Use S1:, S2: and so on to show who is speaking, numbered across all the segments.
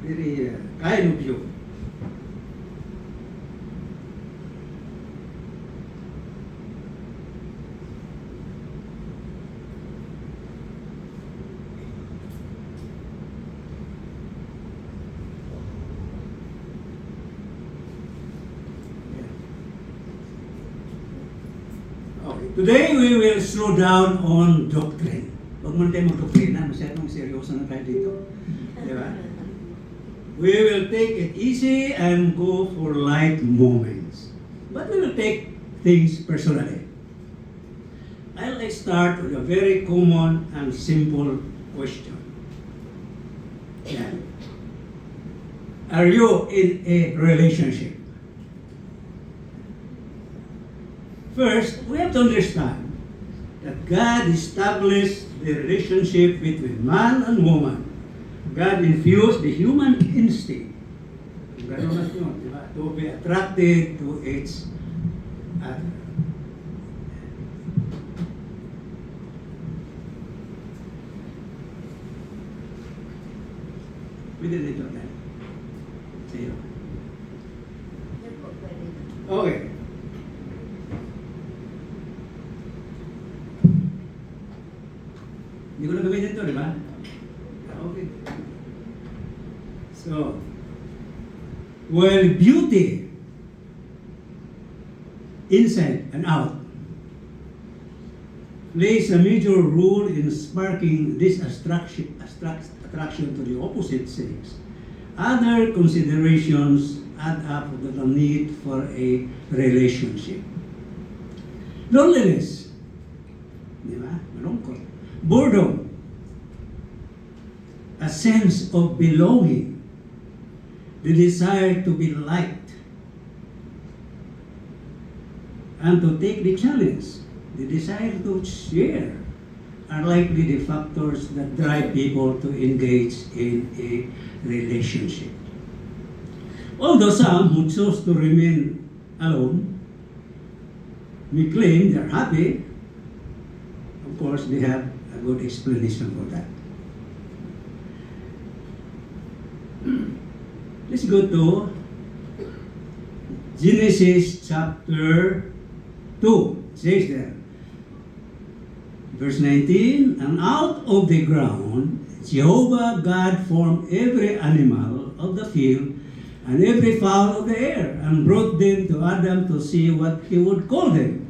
S1: very kind of you. Okay. Today we will slow down on doctrine. Huwag muna tayo mag-doktrina, masyadong seryoso na tayo dito. Di ba? We will take it easy and go for light moments. But we will take things personally. I'll start with a very common and simple question. Yeah. Are you in a relationship? First, we have to understand that God established the relationship between man and woman. God infused the human instinct. Gano'n yun, di ba? To be attracted to each other. Pwede dito tayo. Sa'yo. Okay. Hindi ko na gamitin ito, di ba? Okay. So, well, beauty, inside and out, plays a major role in sparking this attraction to the opposite sex. Other considerations add up to the need for a relationship. Loneliness, di ba? Malungkot. Boredom, a sense of belonging, the desire to be liked, and to take the challenge, the desire to share, are likely the factors that drive people to engage in a relationship. Although some who choose to remain alone may claim they're happy, of course they have a good explanation for that. Let's go to Genesis chapter 2. It says there, verse 19, and out of the ground Jehovah God formed every animal of the field and every fowl of the air, and brought them to Adam to see what he would call them.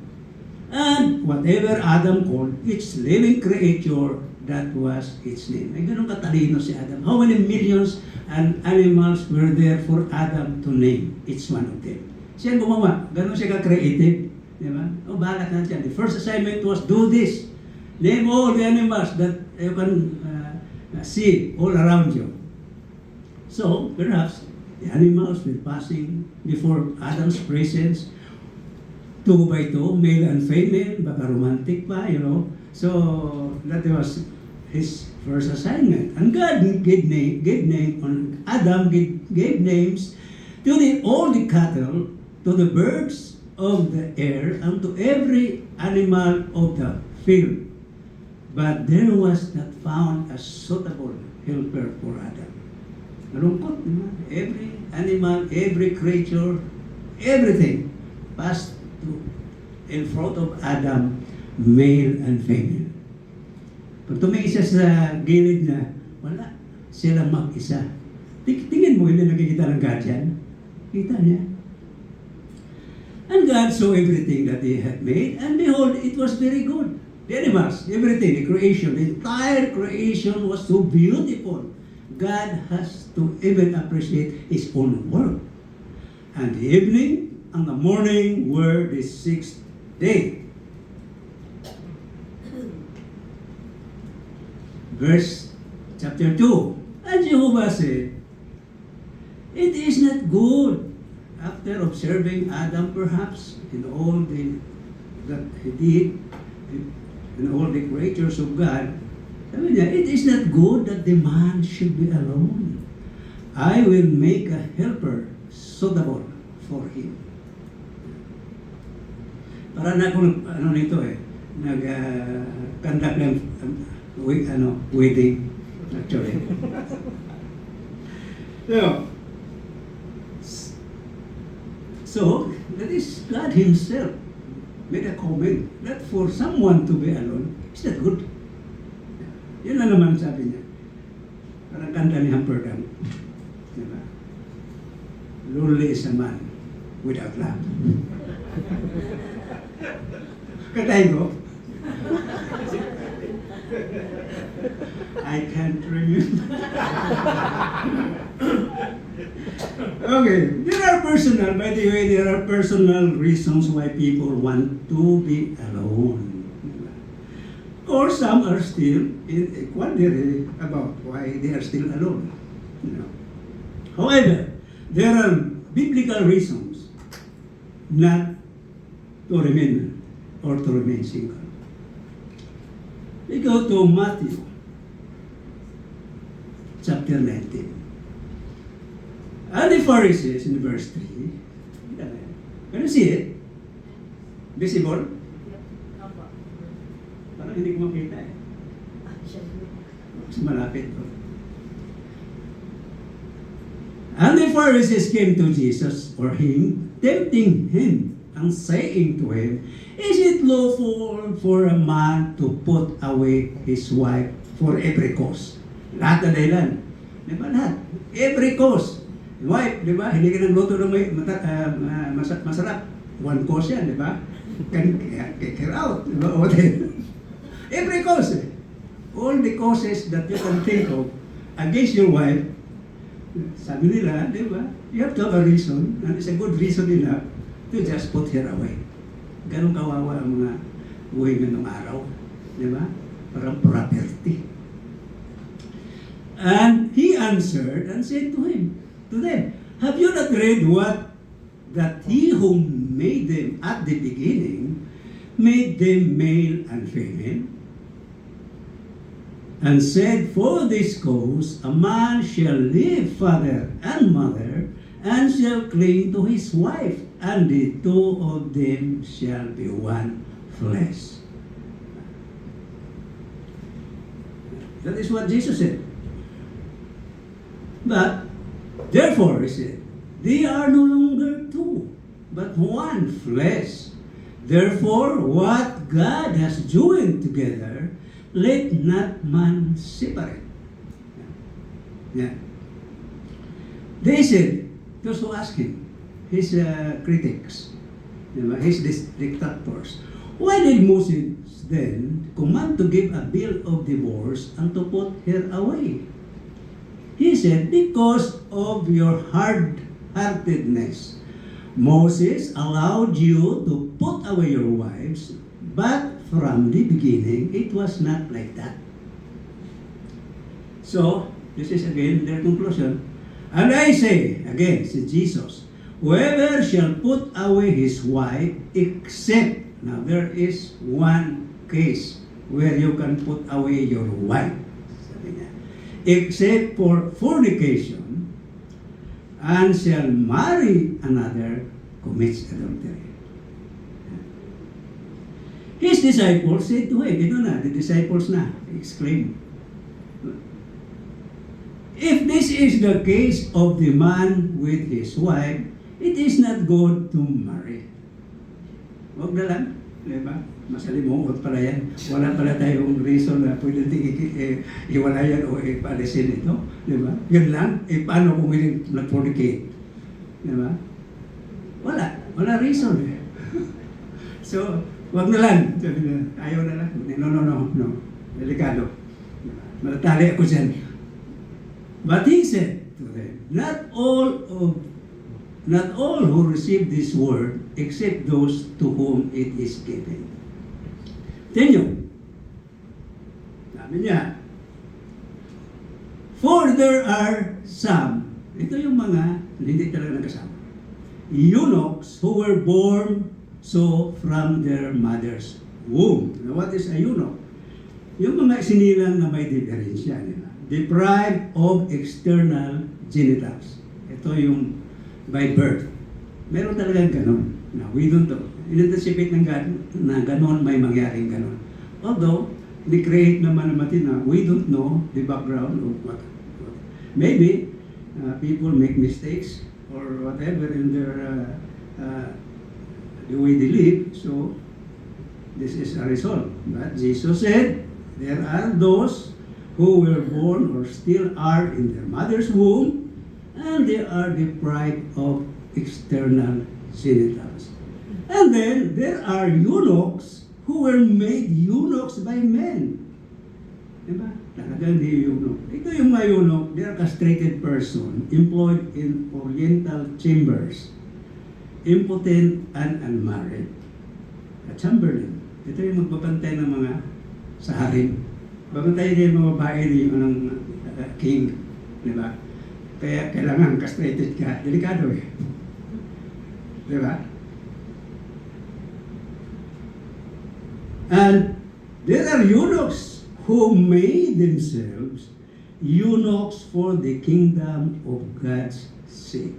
S1: And whatever Adam called each living creature, that was its name. Ay, ganun katalino si Adam. How many millions and animals were there for Adam to name each one of them? Siya gumawa. Ganun siya ka-creative. Di ba? O, bahala ka siya. The first assignment was, do this. Name all the animals that you can see all around you. So, perhaps, the animals were passing before Adam's presence, 2 by 2, male and female, baka romantic pa, you know. So, that was his first assignment. And God gave name on Adam gave names to all the cattle, to the birds of the air, and to every animal of the field. But there was not found a suitable helper for Adam. Malungkot, diba? Every animal, every creature, everything passed in front of Adam, male and female. Pag tumingin siya sa gilid na, wala, silang mag-isa. Tingin mo, hindi nakikita ng God yan. Kita niya. And God saw everything that He had made, and behold, it was very good. The animals, everything, the creation, the entire creation was so beautiful. God has to even appreciate His own work. And the evening and the morning were the sixth day. Verse chapter 2. And Jehovah said, it is not good, after observing Adam perhaps in all that he did, in all the creatures of God, sabi niya, it is not good that the man should be alone. I will make a helper suitable for him. Para na akong, nito nag-conduct ng wedding, actually. So, so that is God Himself made a comment that for someone to be alone is not good. Yun na naman sabi niya. Parang kanta ni Humperdinck. Diba? Lonely is a man without love. Kantahin ko. I can't remember. Okay, there are personal, by the way, there are personal reasons why people want to be alone. Or some are still in wondering about why they are still alone. You know. However, there are biblical reasons not to remain or to remain single. We go to Matthew chapter 19. And the Pharisees in verse 3, can you see it? Visible? Parang hindi ko makita eh. Mas malapit ko. And the Pharisees came to Jesus or him, tempting him and saying to him, is it lawful for a man to put away his wife for every cause? Lahat na dahilan. Di ba lahat? Every cause. Wife, di ba? Hindi ka nagluto ng masarap. One cause yan, di ba? Can kick her out. Di ba? Every cause. All the causes that you can think of against your wife, sabi nila, di ba? You have to have a reason, and it's a good reason enough to just put her away. Ganun kawawa ang mga buhay ng araw. Di ba? Parang property. And he answered and said to them, have you not read what that he who made them at the beginning made them male and female? And said, for this cause a man shall leave father and mother, and shall cling to his wife, and the two of them shall be one flesh. That is what Jesus said. But, therefore, he said, they are no longer two, but one flesh. Therefore, what God has joined together, let not man separate. Yeah. They said, those who asked him, his critics, his detractors, why did Moses then command to give a bill of divorce and to put her away? He said, because of your hard-heartedness, Moses allowed you to put away your wives, but from the beginning, it was not like that. So, this is again their conclusion. And I say, again, said Jesus, whoever shall put away his wife, except, now there is one case where you can put away your wife, except for fornication, and shall marry another, commits adultery. His disciples said to him, ito na, the disciples na, exclaim, if this is the case of the man with his wife, it is not good to marry. Huwag na lang, di ba? Masalimuot pala yan. Wala pala tayong reason na pwede iwalayan o ipalisin ito. Di ba? Yun lang. Paano kung hindi nag-fornicate? Di ba? Wala. Wala reason. So, wag na lang. Sabi na, ayaw na lang. No. Delikado. Malatali ako dyan. But he said to them, not all who receive this word except those to whom it is given. Continue. Sabi niya, for there are some, ito yung mga hindi talaga nagkasama, eunuchs who were born so from their mother's womb. Now, what is a eunuch? Yung mga sinilang na may diferensya nila. Deprived of external genitals. Ito yung by birth. Meron talagang ganon. Now, we don't know. In-anticipate ng God na ganon may mangyaring ganon. Although, ni-create naman natin na we don't know the background of what. Maybe, people make mistakes or whatever in their the way they live. So this is a result. But Jesus said, there are those who were born or still are in their mother's womb, and they are deprived of external genitals. And then there are eunuchs who were made eunuchs by men. Diba? Talagang di eunuch. Ito yung mga eunuch, they are castrated person employed in oriental chambers, impotent and unmarried. A chamberlain. Ito yung magbabantay ng mga sa harem. Babantay din yung mga babae ng king. Diba? Kaya kailangan castrated ka. Delikado eh. Diba? And there are eunuchs who made themselves eunuchs for the kingdom of God's sake.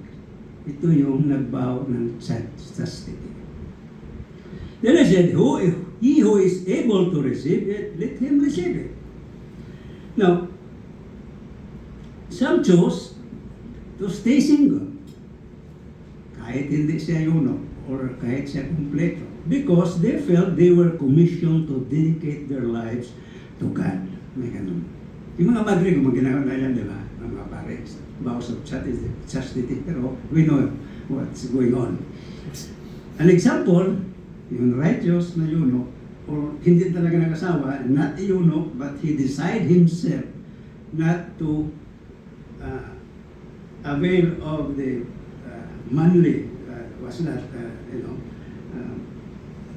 S1: Ito yung nagbaw ng chastity. Then I said, he who is able to receive it, let him receive it. Now, some chose to stay single. Kahit hindi siya eunuch or kahit siya kumpleto. Because they felt they were commissioned to dedicate their lives to God. May ganun. Yung mga madre, kung ginagawa na yan, di ba? Mga parents, vows of chastity. Pero we know what's going on. An example, yung righteous na eunuch, or hindi talaga nag-asawa, not a eunuch, but he decided himself not to avail of the manly, was not,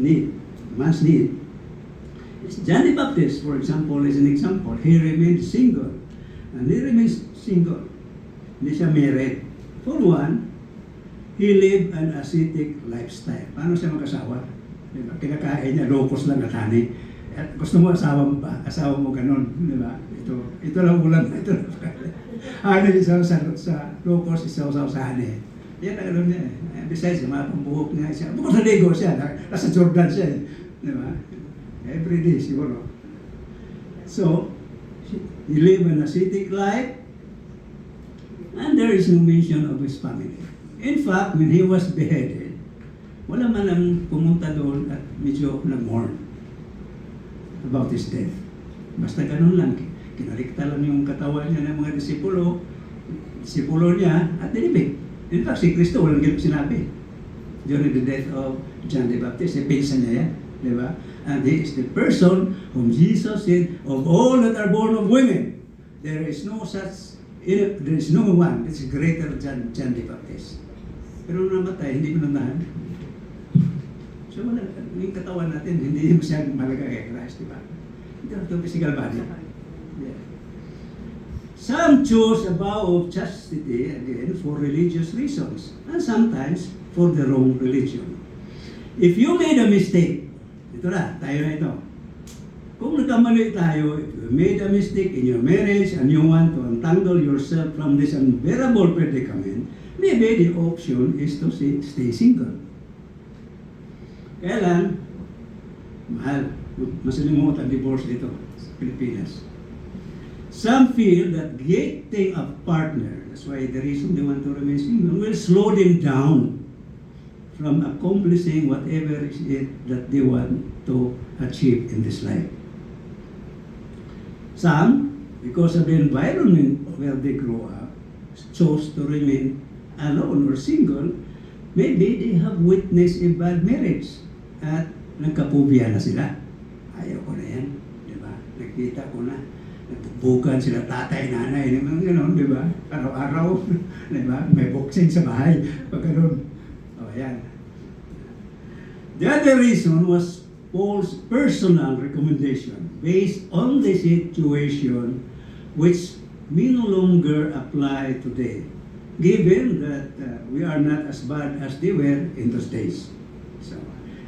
S1: need, man's need. John the Baptist, for example, is an example. He remained single. And he remains single. Hindi siya married. For one, he lived an ascetic lifestyle. Paano siya mag-asawa? Diba? Kinakain niya, locos lang at honey. At gusto mo asawa mo ba? Asawa mo ganun. Diba? Ito lang ulam. Ito lang. Honey, isaw sa locos, isaw sa honey. Yan ang alam niya eh. Besides, mga pambuhok niya siya. Bukod sa ligo siya, nasa Jordan siya eh. Diba? Every day siguro. So, he lived an ascetic life, and there is no mention of his family. In fact, when he was beheaded, wala man lang pumunta doon at medyo nag-mourn about his death. Basta ganun lang. Kinalikta lang yung katawan niya ng mga disipulo niya at dinibig. In fact, si Kristo walang sinabi. During the death of John the Baptist, pinsa niya yan. Diba? And he is the person whom Jesus said, of all that are born of women, there is no one that's greater than John the Baptist. Pero nung namatay, hindi pinuntahan. So, yung katawan natin, hindi masyadong malaga kay Christ, diba? Ito ang physical body. Yeah. Some choose a vow of chastity, again, for religious reasons, and sometimes for the wrong religion. If you made a mistake, ito na, tayo na ito. Kung nagkamali tayo, if you made a mistake in your marriage and you want to untangle yourself from this unbearable predicament, maybe the option is to stay single. Kaya lang, mahal, masalimuot ang divorce dito sa Pilipinas. Some feel that getting a partner, that's why the reason they want to remain single, will slow them down from accomplishing whatever it is that they want to achieve in this life. Some, because of the environment where they grow up, chose to remain alone or single. Maybe they have witnessed a bad marriage at nagkapubya na sila. Ayaw ko na yan, di ba? Nakita ko na. Nagbubukan sila tatay, nanay, mga gano'n, di ba? Araw-araw, di ba? May boxing sa bahay, pag gano'n. O, yan. The other reason was Paul's personal recommendation based on the situation which may no longer apply today, given that we are not as bad as they were in those days. So,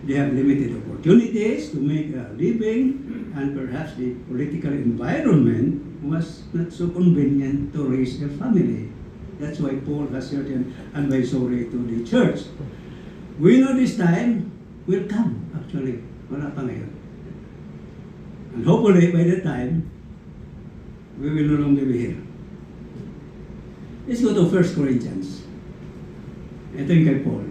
S1: they have limited opportunities to make a living, and perhaps the political environment was not so convenient to raise a family. That's why Paul has certain advisory to the church. We know this time will come, actually. Wala pa ngayon. And hopefully, by that time, we will no longer be here. Let's go to 1 Corinthians. Ito yung kay Paul.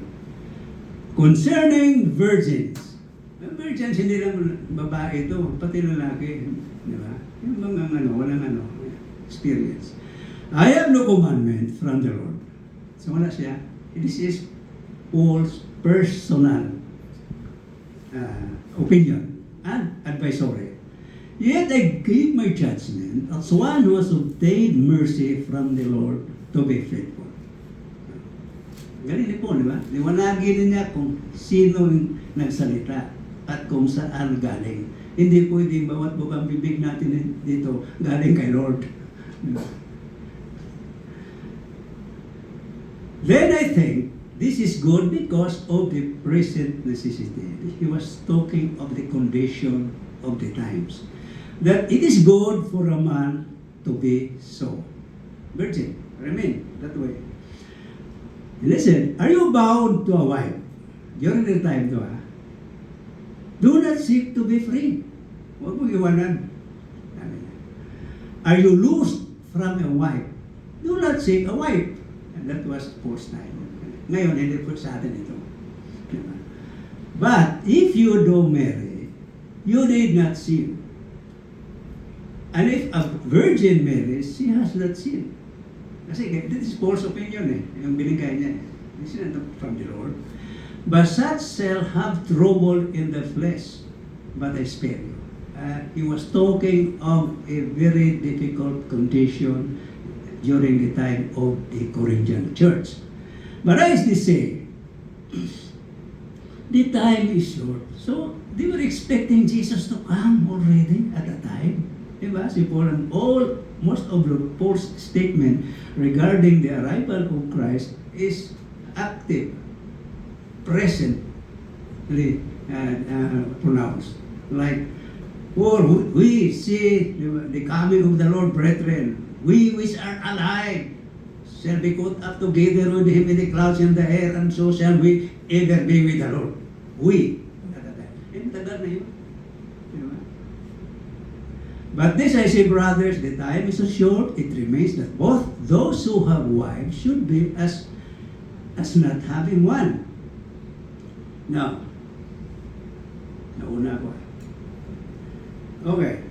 S1: Concerning virgins. Virgins, hindi lang babae ito, pati lalaki. Di ba? Yung mga walang experience. I have no commandment from the Lord. So wala siya. This is Paul's personal opinion and advisory. Yet I give my judgment as one who has obtained mercy from the Lord to be faithful. Galing ni Paul, di ba? Liwanagin niya kung sino yung nagsalita at kung saan galing. Hindi pwedeng bawat bukang bibig natin dito galing kay Lord. Then I think this is good because of the present necessity. He was talking of the condition of the times. That it is good for a man to be so. Virgin, remain that way. Listen, are you bound to a wife during the time to do not seek to be free. Huwag mong iwanan. Are you loosed from a wife? Do not seek a wife. And that was Paul's time. Ngayon, hindi po sa atin ito. But if you do marry, you did not sin. And if a virgin marries, she has not sinned. Kasi this is Paul's opinion yung binigay niya. This is not from the Lord. But such shall have trouble in the flesh, but I spare you. He was talking of a very difficult condition during the time of the Corinthian church. But as they say, the time is short. So they were expecting Jesus to come already at that time. Diba? Si Paul and most of Paul's statement regarding the arrival of Christ is active, presently pronounced. Like, for we see the coming of the Lord, brethren. We which are alive shall be caught up together with him in the clouds in the air, and so shall we ever be with the Lord. We. Tagal na yun. But this I say, brothers, the time is so short, it remains that both those who have wives should be as not having one. Now, nauna ko. Okay.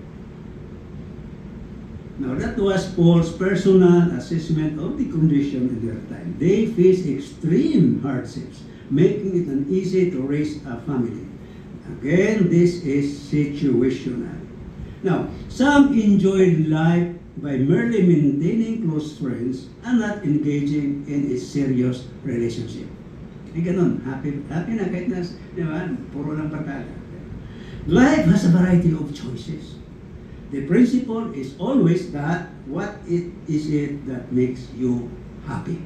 S1: Now, that was Paul's personal assessment of the condition in their time. They faced extreme hardships, making it uneasy to raise a family. Again, this is situational. Now, some enjoy life by merely maintaining close friends and not engaging in a serious relationship. Hindi ganun. Happy na kahit na, di ba, puro lang barkada. Life has a variety of choices. The principle is always that what is it that makes you happy?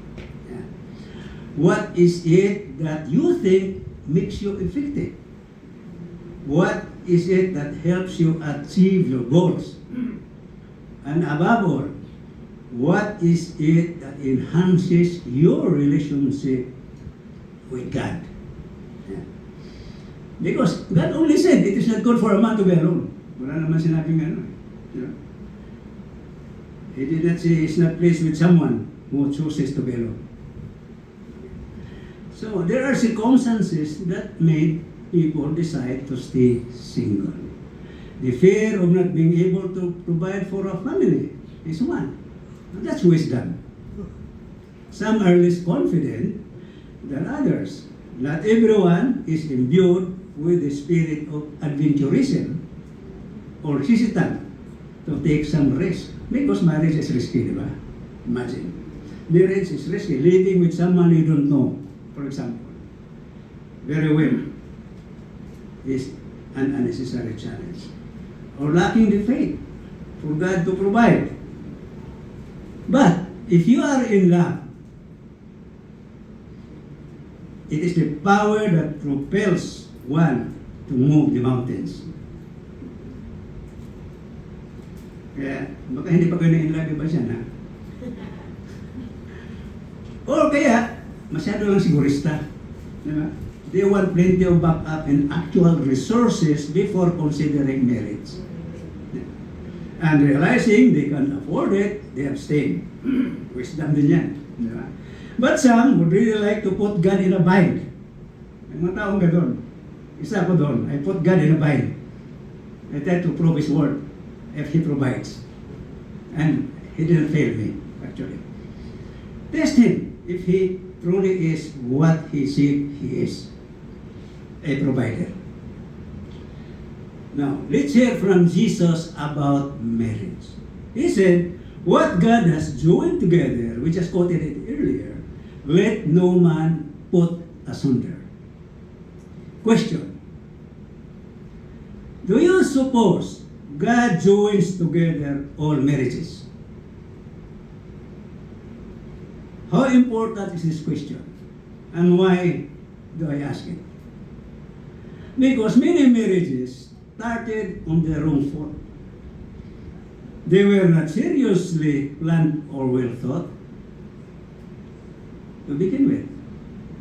S1: Yeah. What is it that you think makes you effective? What is it that helps you achieve your goals? And above all, what is it that enhances your relationship with God? Yeah. Because God only said it is not good for a man to be alone. Wala naman sinabing gano'n. Yeah. He did not say he's not pleased with someone who chooses to be alone. So there are circumstances that made people decide to stay single. The fear of not being able to provide for a family is one. And that's wisdom. Some are less confident than others. Not everyone is imbued with the spirit of adventurism or hesitant to take some risk. Because marriage is risky, di ba? Imagine. Marriage is risky. Living with someone you don't know, for example, very well, is an unnecessary challenge. Or lacking the faith for God to provide. But if you are in love, it is the power that propels one to move the mountains. Kaya, baka hindi pa kayo na-in-love ba siya na? Or kaya, masyado lang sigurista. Diba? They want plenty of backup and actual resources before considering marriage. And realizing they can't afford it, they abstain. Wisdom din yan. Di ba? But some would really like to put God in a bind. May mga taong gano'n. Isa ko doon, I put God in a bind. I try to prove His word if He provides. And He didn't fail me, actually. Test Him if He truly is what He said He is, a provider. Now, let's hear from Jesus about marriage. He said, what God has joined together, we just quoted it earlier, let no man put asunder. Question. Do you suppose God joins together all marriages? How important is this question? And why do I ask it? Because many marriages started on the wrong foot. They were not seriously planned or well thought to begin with.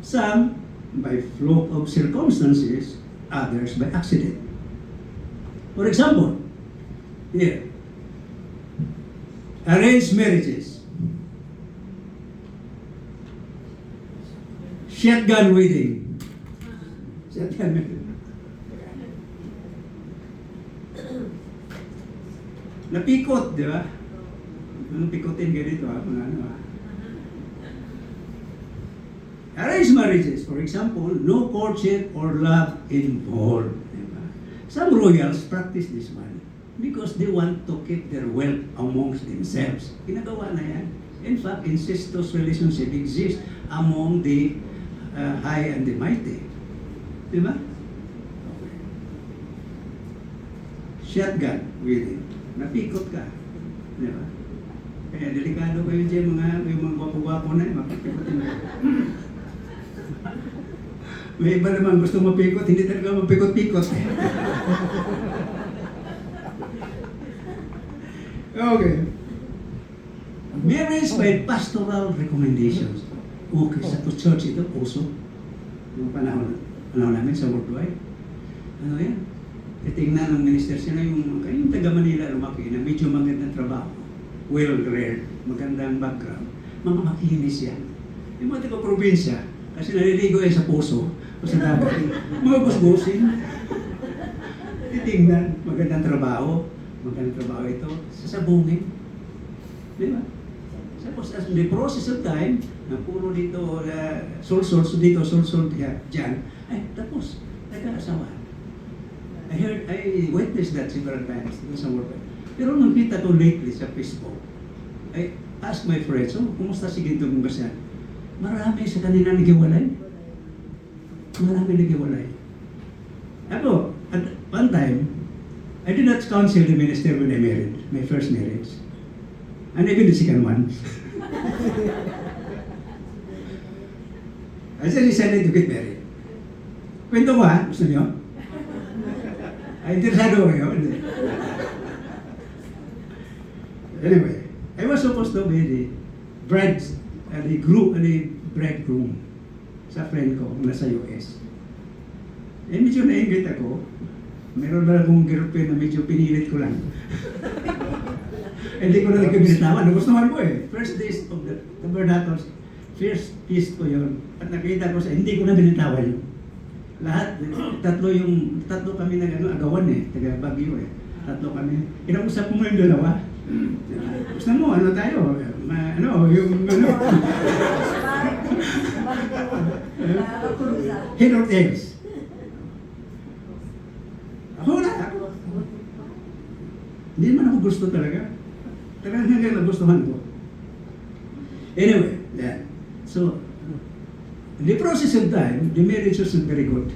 S1: Some by flow of circumstances, others by accident. For example, here, arranged marriages, shotgun wedding, shotgun wedding. Napikot, di ba? Napikotin ganito mga ano Arranged marriages, for example, no courtship or love involved. Diba? Some royals practice this one because they want to keep their wealth amongst themselves. Ginagawa na yan. In fact, incestuous relationship exists among the high and the mighty. Diba? Okay. Shotgun wedding. Napikot ka. Di ba? Kaya delikado kayo dyan may mga gwapo-gwapo na mapipikotin na. May iba naman gusto mapikot, hindi talaga mapikot-pikot. Okay. Marriage by pastoral recommendations. Okay, sa church ito, puso. Yung panahon namin sa worldwide. Ano yan? Titingnan ng minister sila yung taga Manila lumaki na medyo magandang trabaho, well-reared, magandang background, mga makinis yan. Yung mga taga-probinsya, kasi naliligo yan sa puso o sa dagat, mga gusgusin. Titingnan, magandang trabaho ito, sasabungin. Di ba? Tapos as the process of time, na puro dito, sol-sol dyan, ay tapos, nagkakasawa. I witnessed that several times sa work. Pero nung kita ko lately sa Facebook, I asked my friends, kumusta si Ginto mong kasyan? Marami sa kanila nagiwalay. Ako, at one time, I did not counsel the minister when I married, my first marriage. And even the second one. I just decided to get married. Kwento ko ha, gusto niyo? Ay, interesado kayo? Anyway, I was supposed to be the bridegroom sa friend ko nasa US. Eh, medyo na-invite ako. Meron na akong girlfriend na medyo pinilit ko lang. Hindi ko na nagkabinitawan. Nagustuhan ko eh. First days of the tabernacles, first feast ko yun. At nakita ko hindi ko na binitawan yun. Lahat, tatlo kami agawan eh, taga Baguio eh. Tatlo kami. Kinausap ko mo yung dalawa. Gusto mo, ano tayo? Head or tails? Wala. Hindi naman ako gusto talaga. Talagang hanggang nagustuhan ko. Anyway, yeah. So, in the process of time, the marriage was very good.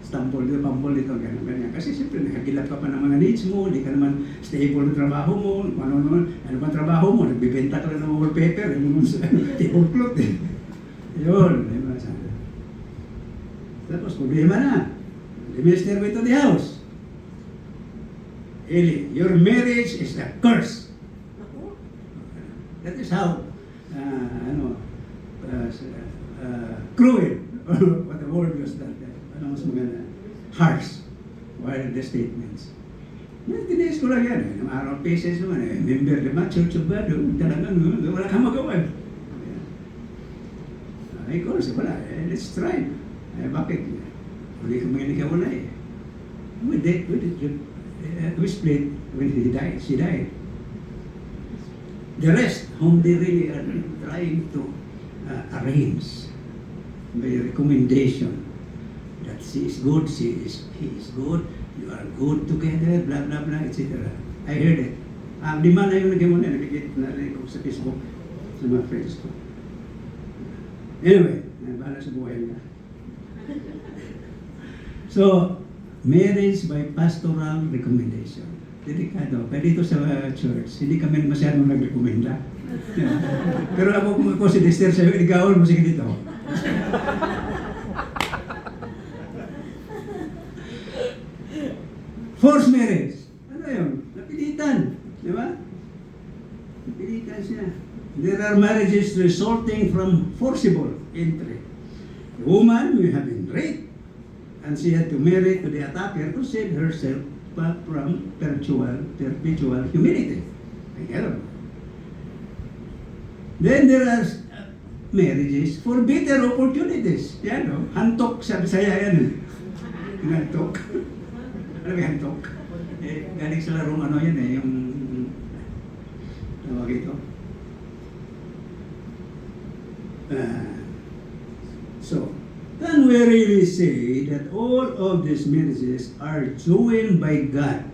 S1: Stampol dito, ganyan. Kasi siyempre, nakagilap ka pa ng mga needs mo, hindi ka naman stable na trabaho mo, ano ba trabaho mo, nagbibenta ka lang ng wallpaper, ano mo sa tablecloth eh. Yun, diba sabi. Tapos, problema na. The minister went to the house. Eli, your marriage is a curse. That is how, cruel, what the word was that, ano mas maganda, harsh, were the statements. Tiniis ko lang yan. Nung araw pieces naman member naman, Church of God, talagang wala kang magawa. Of course, wala. Let's try. Bakit? Hindi ka magiging eh. We split when she died. The rest, whom they really are trying to arrange by recommendation that she is good, he is good, you are good together, blah, blah, blah, etc. I heard it. 5 na yung nag-iwan na, narinig ko sa Facebook sa mga friends ko. Anyway, bahala sa buhay na. So, marriage by pastoral recommendation. Delikado. Kaya dito sa church, hindi kami masyadong nag-recommenda. Pero ako si Dexter, sa'yo, iligawan mo, sige dito. Forced marriage. Ano yun? Napilitan. Di ba? Napilitan siya. There are marriages resulting from forcible entry. The woman may have been raped, and she had to marry to the attacker to save herself from perpetual humility. Then there are marriages for better opportunities. Yan o, hantok sa Bisaya yan. Hantok. Ano ba hantok? Galing sa larong ano yan yung tawag ito. So, can we really say that all of these marriages are joined by God,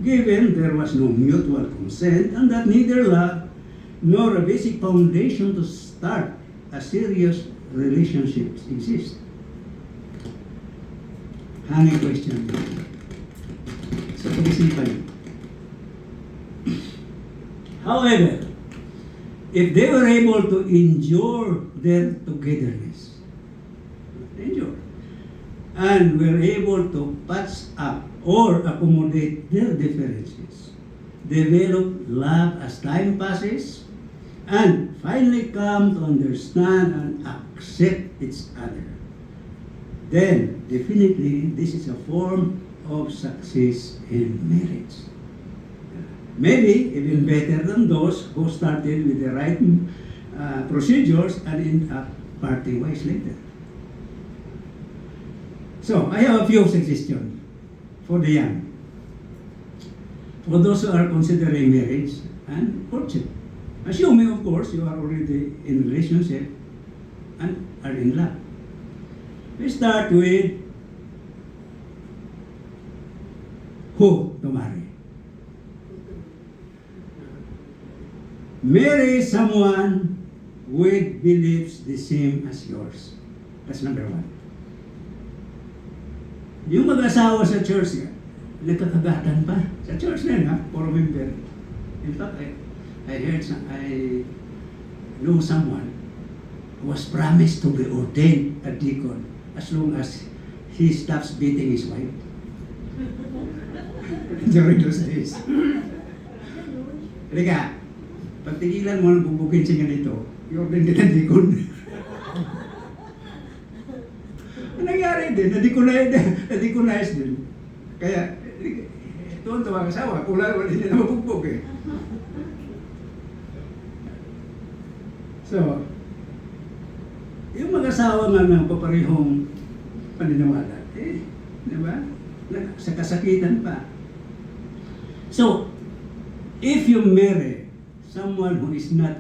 S1: given there was no mutual consent and that neither love nor a basic foundation to start a serious relationship exist? Hanging question. So, pag-isipan. However, if they were able to endure their togetherness, and were able to patch up or accommodate their differences, develop love as time passes, and finally come to understand and accept each other, then definitely this is a form of success in marriage. Maybe even better than those who started with the right procedures and end up parting ways later. So, I have a few suggestions for the young. For those who are considering marriage and courtship. Assuming, of course, you are already in relationship and are in love. We start with who to marry. Marry someone with beliefs the same as yours. That's number one. Yung mag-asawa sa church, nagkakagatan pa. Sa church na yun, ha? Puro member. In fact, I know someone who was promised to be ordained a deacon as long as he stops beating his wife during those days. Halika, pag tigilan mo ng bubugin siya ganito, i-ordain kita deacon. Nangyari din, na-deconize din. Kaya, doon tawag asawa, wala hindi na mabugbog eh. So, yung mag-asawa nga ng paparehong paniniwala, di ba? Sa kasakitan pa. So, if you marry someone who is not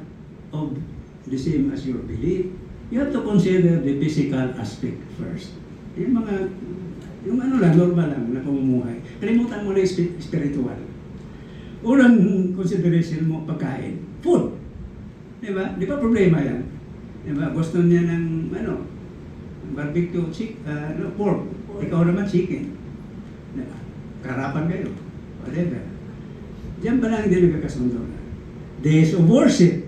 S1: of the same as your belief, you have to consider the physical aspect first. Yung ano lang, normal lang na pamumuhay. Kalimutan mo na yung spiritual. Unang consideration mo, pagkain. Food. Diba? Di ba problema yan? Diba? Gusto niya ng, barbecue, pork. Ikaw naman chicken. Diba? Karapan kayo. Whatever. Diyan ba lang hindi nagkakasundo na? Days of worship.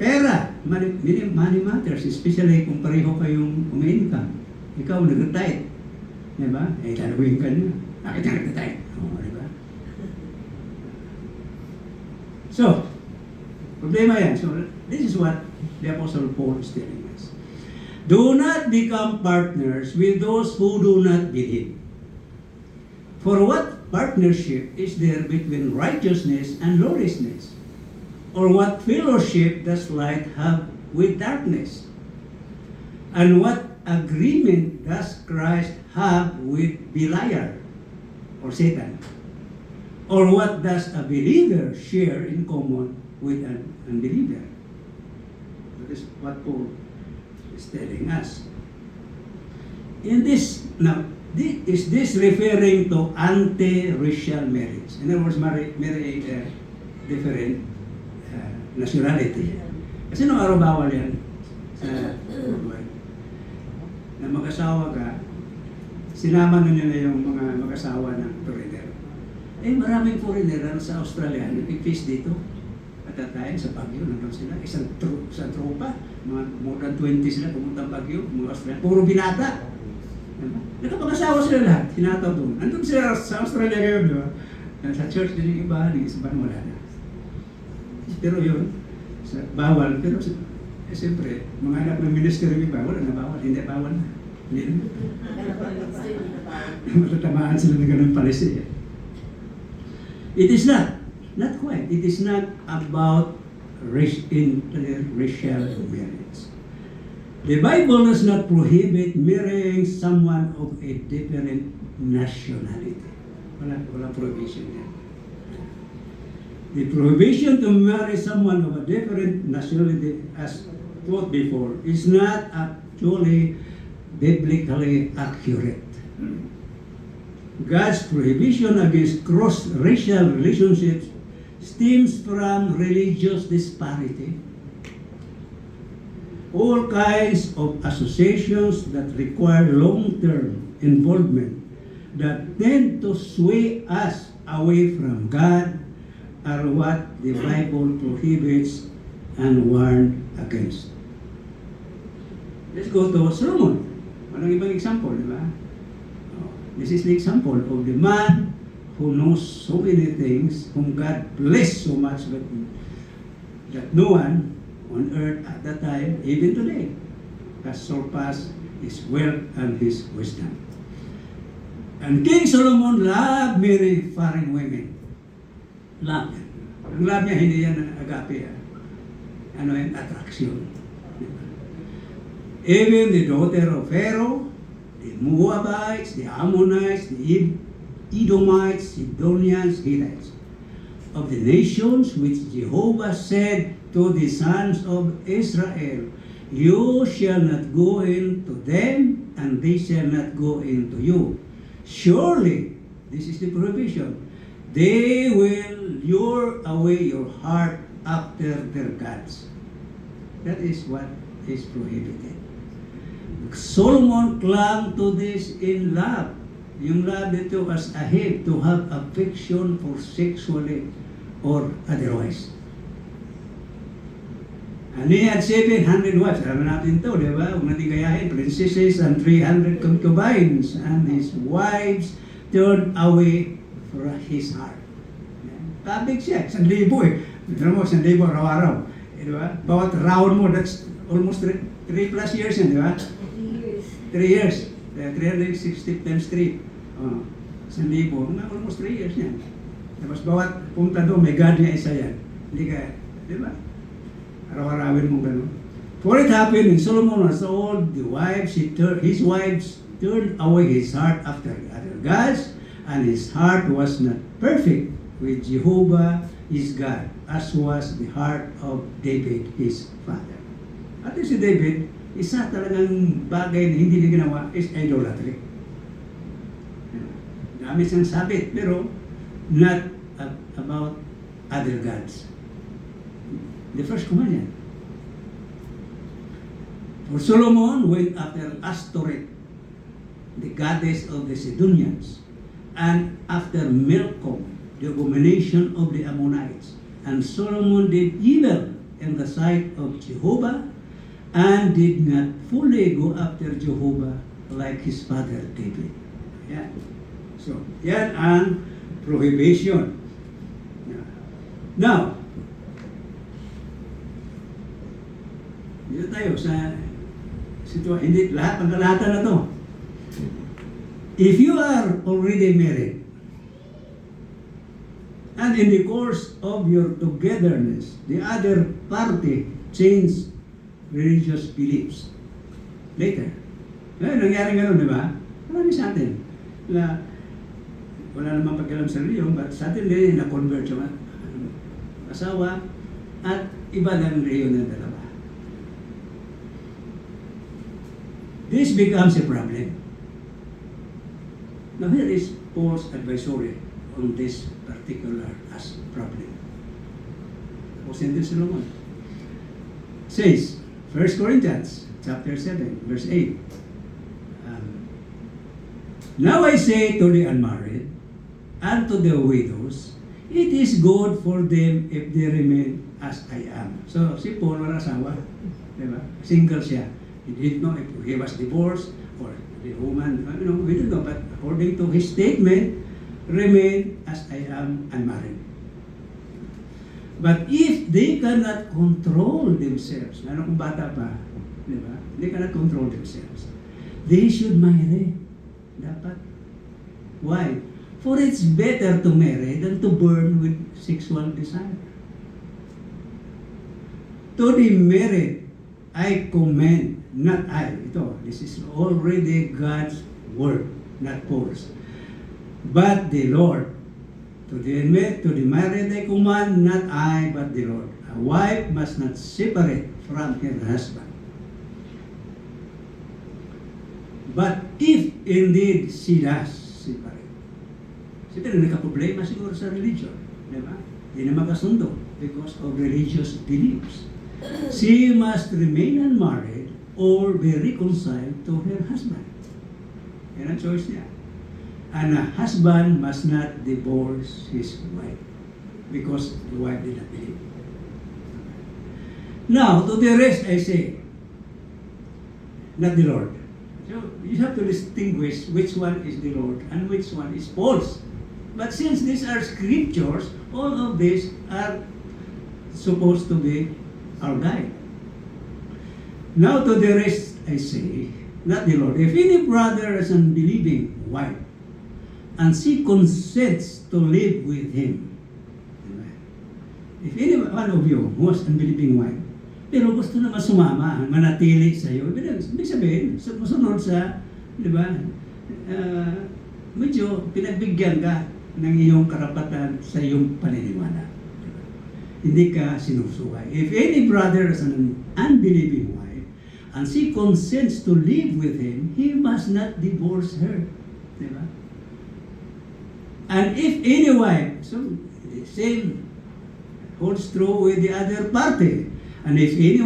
S1: Pera. Money matters, especially kung pareho kayong umi-income. Ikaw nag-retire. Diba? Tanawin ka niya. Bakit ka nag-retire? Diba? So, problema yan. So, this is what the Apostle Paul is telling us. Do not become partners with those who do not believe. For what partnership is there between righteousness and lawlessness? Or what fellowship does light have with darkness? And what agreement does Christ have with Beliar or Satan? Or what does a believer share in common with an unbeliever? That is what Paul is telling us. Is this referring to anti-racial marriage? In other words, marry a different nationality. Kasi nung araw bawal yan sa worldwide. Na mag-asawa ka, sinama na nila yung mga mag-asawa ng foreigner. Maraming foreigner sa Australia, nag-fish dito. At that time, sa Baguio, nandun sila. Isang tropa, mga more than 20 sila pumuntang Baguio, mga Australia. Puro binata. Nakapag-asawa sila lahat, hinataw doon. Andun sila sa Australia ngayon, di ba? Sa church din yung iba, yung isa wala na. Pero yun, bawal. Pero siyempre, mga anak ng minister yung iba, wala na bawal. Hindi bawal na. Hindi na. Matatamaan sila ng ganun palisi. It is not quite. It is not about racial marriage. The Bible does not prohibit marrying someone of a different nationality. Wala prohibition yan. The prohibition to marry someone of a different nationality, as taught before, is not actually biblically accurate. God's prohibition against cross-racial relationships stems from religious disparity. All kinds of associations that require long-term involvement that tend to sway us away from God are what the Bible prohibits and warns against. Let's go to Solomon. Walang ibang example, di ba? This is the example of the man who knows so many things, whom God blessed so much that no one on earth at that time, even today, has surpassed his wealth and his wisdom. And King Solomon loved many foreign women. Love yan. Ang love niya, hindi yan agape. Ano yan? Attraction. Even the daughter of Pharaoh, the Moabites, the Ammonites, the Edomites, Sidonians, Hittites, of the nations which Jehovah said to the sons of Israel, you shall not go into them, and they shall not go into you. Surely, this is the prohibition, they will lure away your heart after their gods. That is what is prohibited. Solomon clung to this in love. Yung love nito as a hate to have affection for sexually or otherwise. And he had 700 wives. Alam natin ito, di ba? Huwag natin gayahin. Princesses and 300 concubines. And his wives turned away from his heart. Kabig siya. 1,000 eh. Alam mo, 1,000 araw-araw. Di ba? Bawat round mo, that's almost 3 plus years yan, di ba? 3 years. 360 times 3. 1,000. Almost 3 years yan. Tapos bawat punta doon, may God niya isa yan. Hindi ka, di ba? Araw-arawin mo gano'n. For it happened when Solomon was old, his wives turned away his heart after other gods, and his heart was not perfect with Jehovah his God, as was the heart of David his father. At si David, isa talagang bagay na hindi niya ginawa is idolatry. Dami siyang sabit, pero not about other gods. The first command. For Solomon went after Ashtoreth, the goddess of the Sidonians, and after Milcom, the abomination of the Ammonites. And Solomon did evil in the sight of Jehovah, and did not fully go after Jehovah like his father David. Yan. So, yan ang prohibition. Now, dito tayo sa hindi lahat, pagkalahatan na to. If you are already married, And in the course of your togetherness, the other party changed religious beliefs. Later. Nangyari gano'n, di ba? Marami sa atin. Na, wala namang pagkalam sa reliyon, but suddenly, na-convert yung asawa at iba ng reliyon ng dalawa. This becomes a problem. Now here is Paul's advisory on this particular problem. Tapos in this Solomon. Says, 1 Corinthians chapter 7, verse 8. Now I say to the unmarried and to the widows, it is good for them if they remain as I am. So, si Paul wala asawa. Diba? Single siya. He didn't know if he was divorced or the woman, we don't know. But according to his statement, remain as I am unmarried. But if they cannot control themselves, lalo kung bata pa, diba? They cannot control themselves, they should marry. Dapat. Why? For it's better to marry than to burn with sexual desire. To the married, I commend, not I. This is already God's word, not Paul's. But the Lord. To the married, I command, not I, but the Lord. A wife must not separate from her husband. But if indeed she does separate, siyempre nagka-problema siguro sa religion, di ba? Hindi na magkasundo because of religious beliefs. She must remain unmarried or be reconciled to her husband. Yan ang choice niya. And a husband must not divorce his wife because the wife did not believe. Now, to the rest I say, not the Lord. So, you have to distinguish which one is the Lord and which one is false. But since these are scriptures, all of these are supposed to be our guide. Now to the rest I say, not the Lord. If any brother has an unbelieving wife, and she consents to live with him, if any one of you who has unbelieving wife, pero gusto naman sumama, manatili sa iyo, ibig sabihin, sumunod sa, di ba, medyo pinagbigyan ka ng iyong karapatan sa iyong paniniwala. Diba? Hindi ka sinusuway. If any brother has an unbelieving wife, and she consents to live with him, he must not divorce her. Diba? And if any wife, so the same holds true with the other party. And if any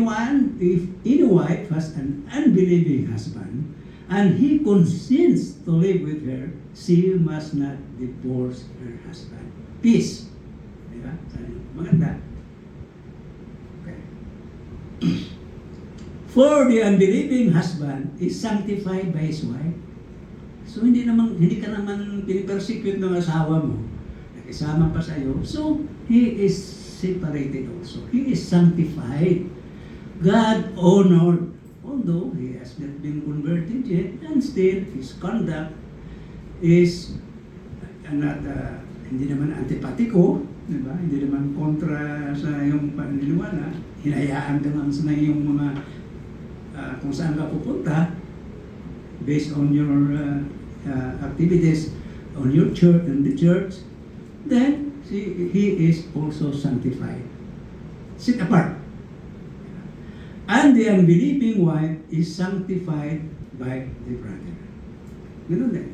S1: wife has an unbelieving husband, and he consents to live with her, she must not divorce her husband. Peace. Diba? Maganda. Okay. For the unbelieving husband is sanctified by his wife. So hindi ka naman pinipersecute ng asawa mo. Nakisama pa sa iyo. So he is separated also. He is sanctified. God honored, although he has not been converted yet, and still his conduct is not, hindi naman antipatiko, diba? Hindi naman kontra sa iyong paniniwala. Hinayaan ka naman sa iyong mga kung saan ka pupunta based on your activities on your church and the church, then he is also sanctified. Set apart. And the unbelieving wife is sanctified by the brother. Ganun din.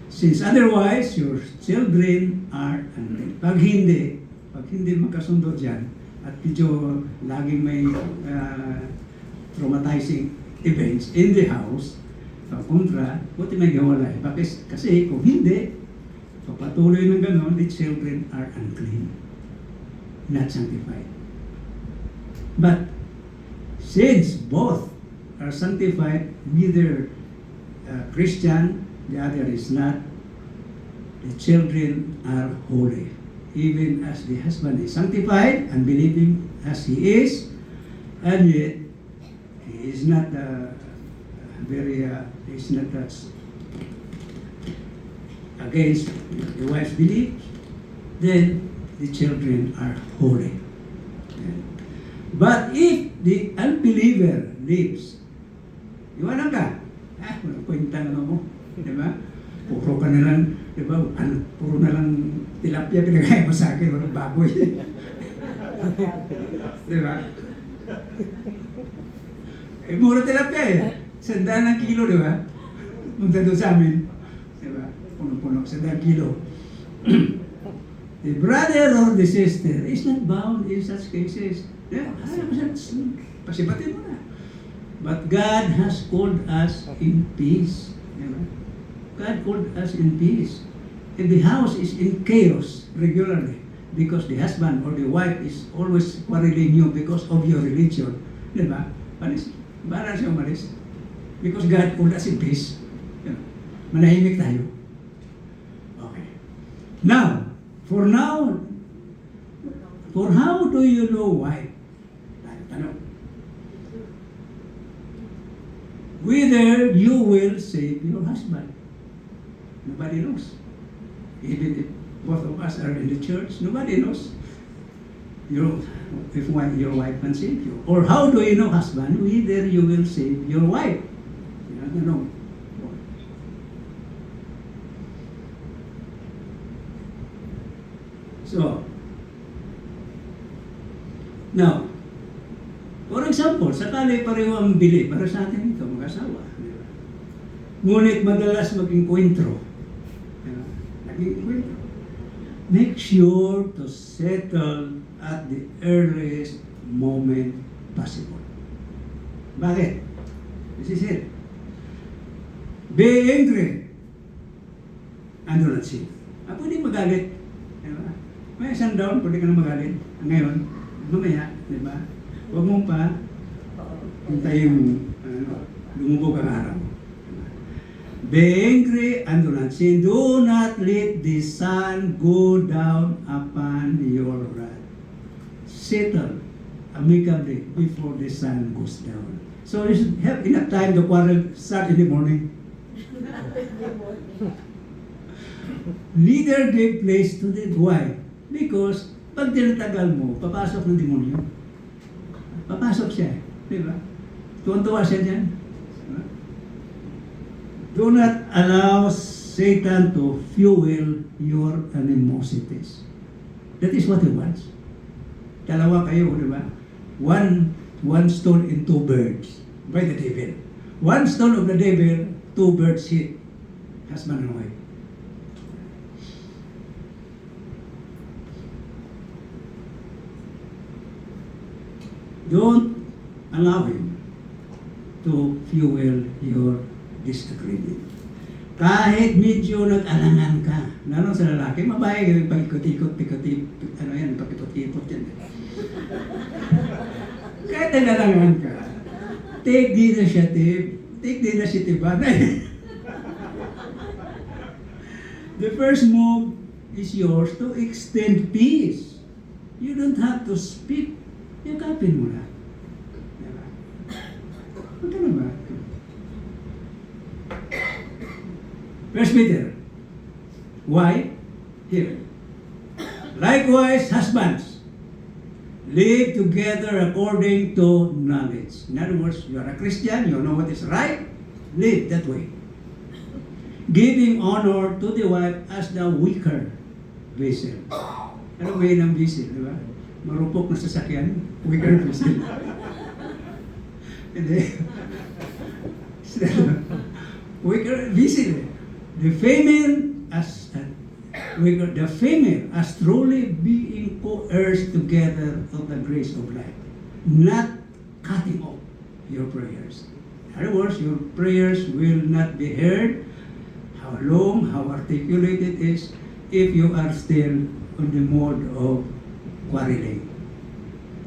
S1: Since otherwise, your children are unreal. Pag hindi magkasundo dyan, at medyo laging may traumatizing events in the house, kontra, buti may gawalay. Kasi kung hindi, patuloy ng gano'n, the children are unclean, not sanctified. But since both are sanctified, neither Christian, the other is not, the children are holy. Even as the husband is sanctified and believing as he is, and yet he is not he's not against the wife's beliefs, then the children are holy. But if the unbeliever lives, iwanan ka, walang kwenta naman mo, di ba? Puro ka na lang, di ba? Puro na lang tilapia pinagaya mo sa akin, walang baboy. Di ba? Mura tilapia eh. 100 ang kilo, di ba? Punta doon sa amin. Di ba? Puno-puno, 100 kilo. The brother or the sister is not bound in such cases. Yeah, pasibatin mo na. But God has called us in peace. Diba? God called us in peace. And the house is in chaos regularly because the husband or the wife is always quarreling you because of your religion. Diba? Malis. Bara siya umalis. Because God called us in peace. Diba? Manahimik tayo. Okay. Now, for how do you know why? Tanong. Whether you will save your husband. Nobody knows. Even if both of us are in the church, nobody knows. If your wife can save you. Or how do you know, husband, whether you will save your wife? You don't know. So, now, for example, sakali pareho ang bili para sa atin ito, mag-asawa. Diba? Ngunit madalas maging kwentro. Diba? Naging kwentro. Make sure to settle at the earliest moment possible. Bakit? This is it. Be angry and do not sin. Pwede magalit. Diba? May isang down, pwede ka na magalit. Ngayon, mamaya, di ba? Huwag mong pa hintayin lumubog ang araw. Be angry and do not sin. Do not let the sun go down upon your wrath. Settle amicably before the sun goes down. So you should have enough time to quarrel, start in the morning. Neither give place to the wife. Because pag tinatagal mo, papasok ng demonyo. Papasok siya. Di ba? Tuwan-tuwa siya dyan. Diba? Do not allow Satan to fuel your animosities. That is what he wants. Dalawa kayo, di ba? One stone and two birds by the devil. One stone of the devil, two birds hit. Husband and wife. Don't allow him to fuel your disagreement. Kahit medyo nag-alangan ka, lalo sa lalaki, mabahay, pag-ikot-ikot, ano yan, pag-ikot-ikot yan. Kahit nag-alangan ka, take the initiative, The first move is yours to extend peace. You don't have to speak. Yakapin mo na. Diba? Ito na ba? First Peter. Why? Here. Likewise, husbands, live together according to knowledge. In other words, you are a Christian, you know what is right, live that way. Giving honor to the wife as the weaker vessel. Ano ba yun ang vessel, di ba? Marupok na sasakyan, weaker vessel. Hindi. Weaker vessel. The female as truly being co-heirs together of the grace of life, not cutting off your prayers. In other words, your prayers will not be heard, how long, how articulate it is, if you are still on the mode of quarreling.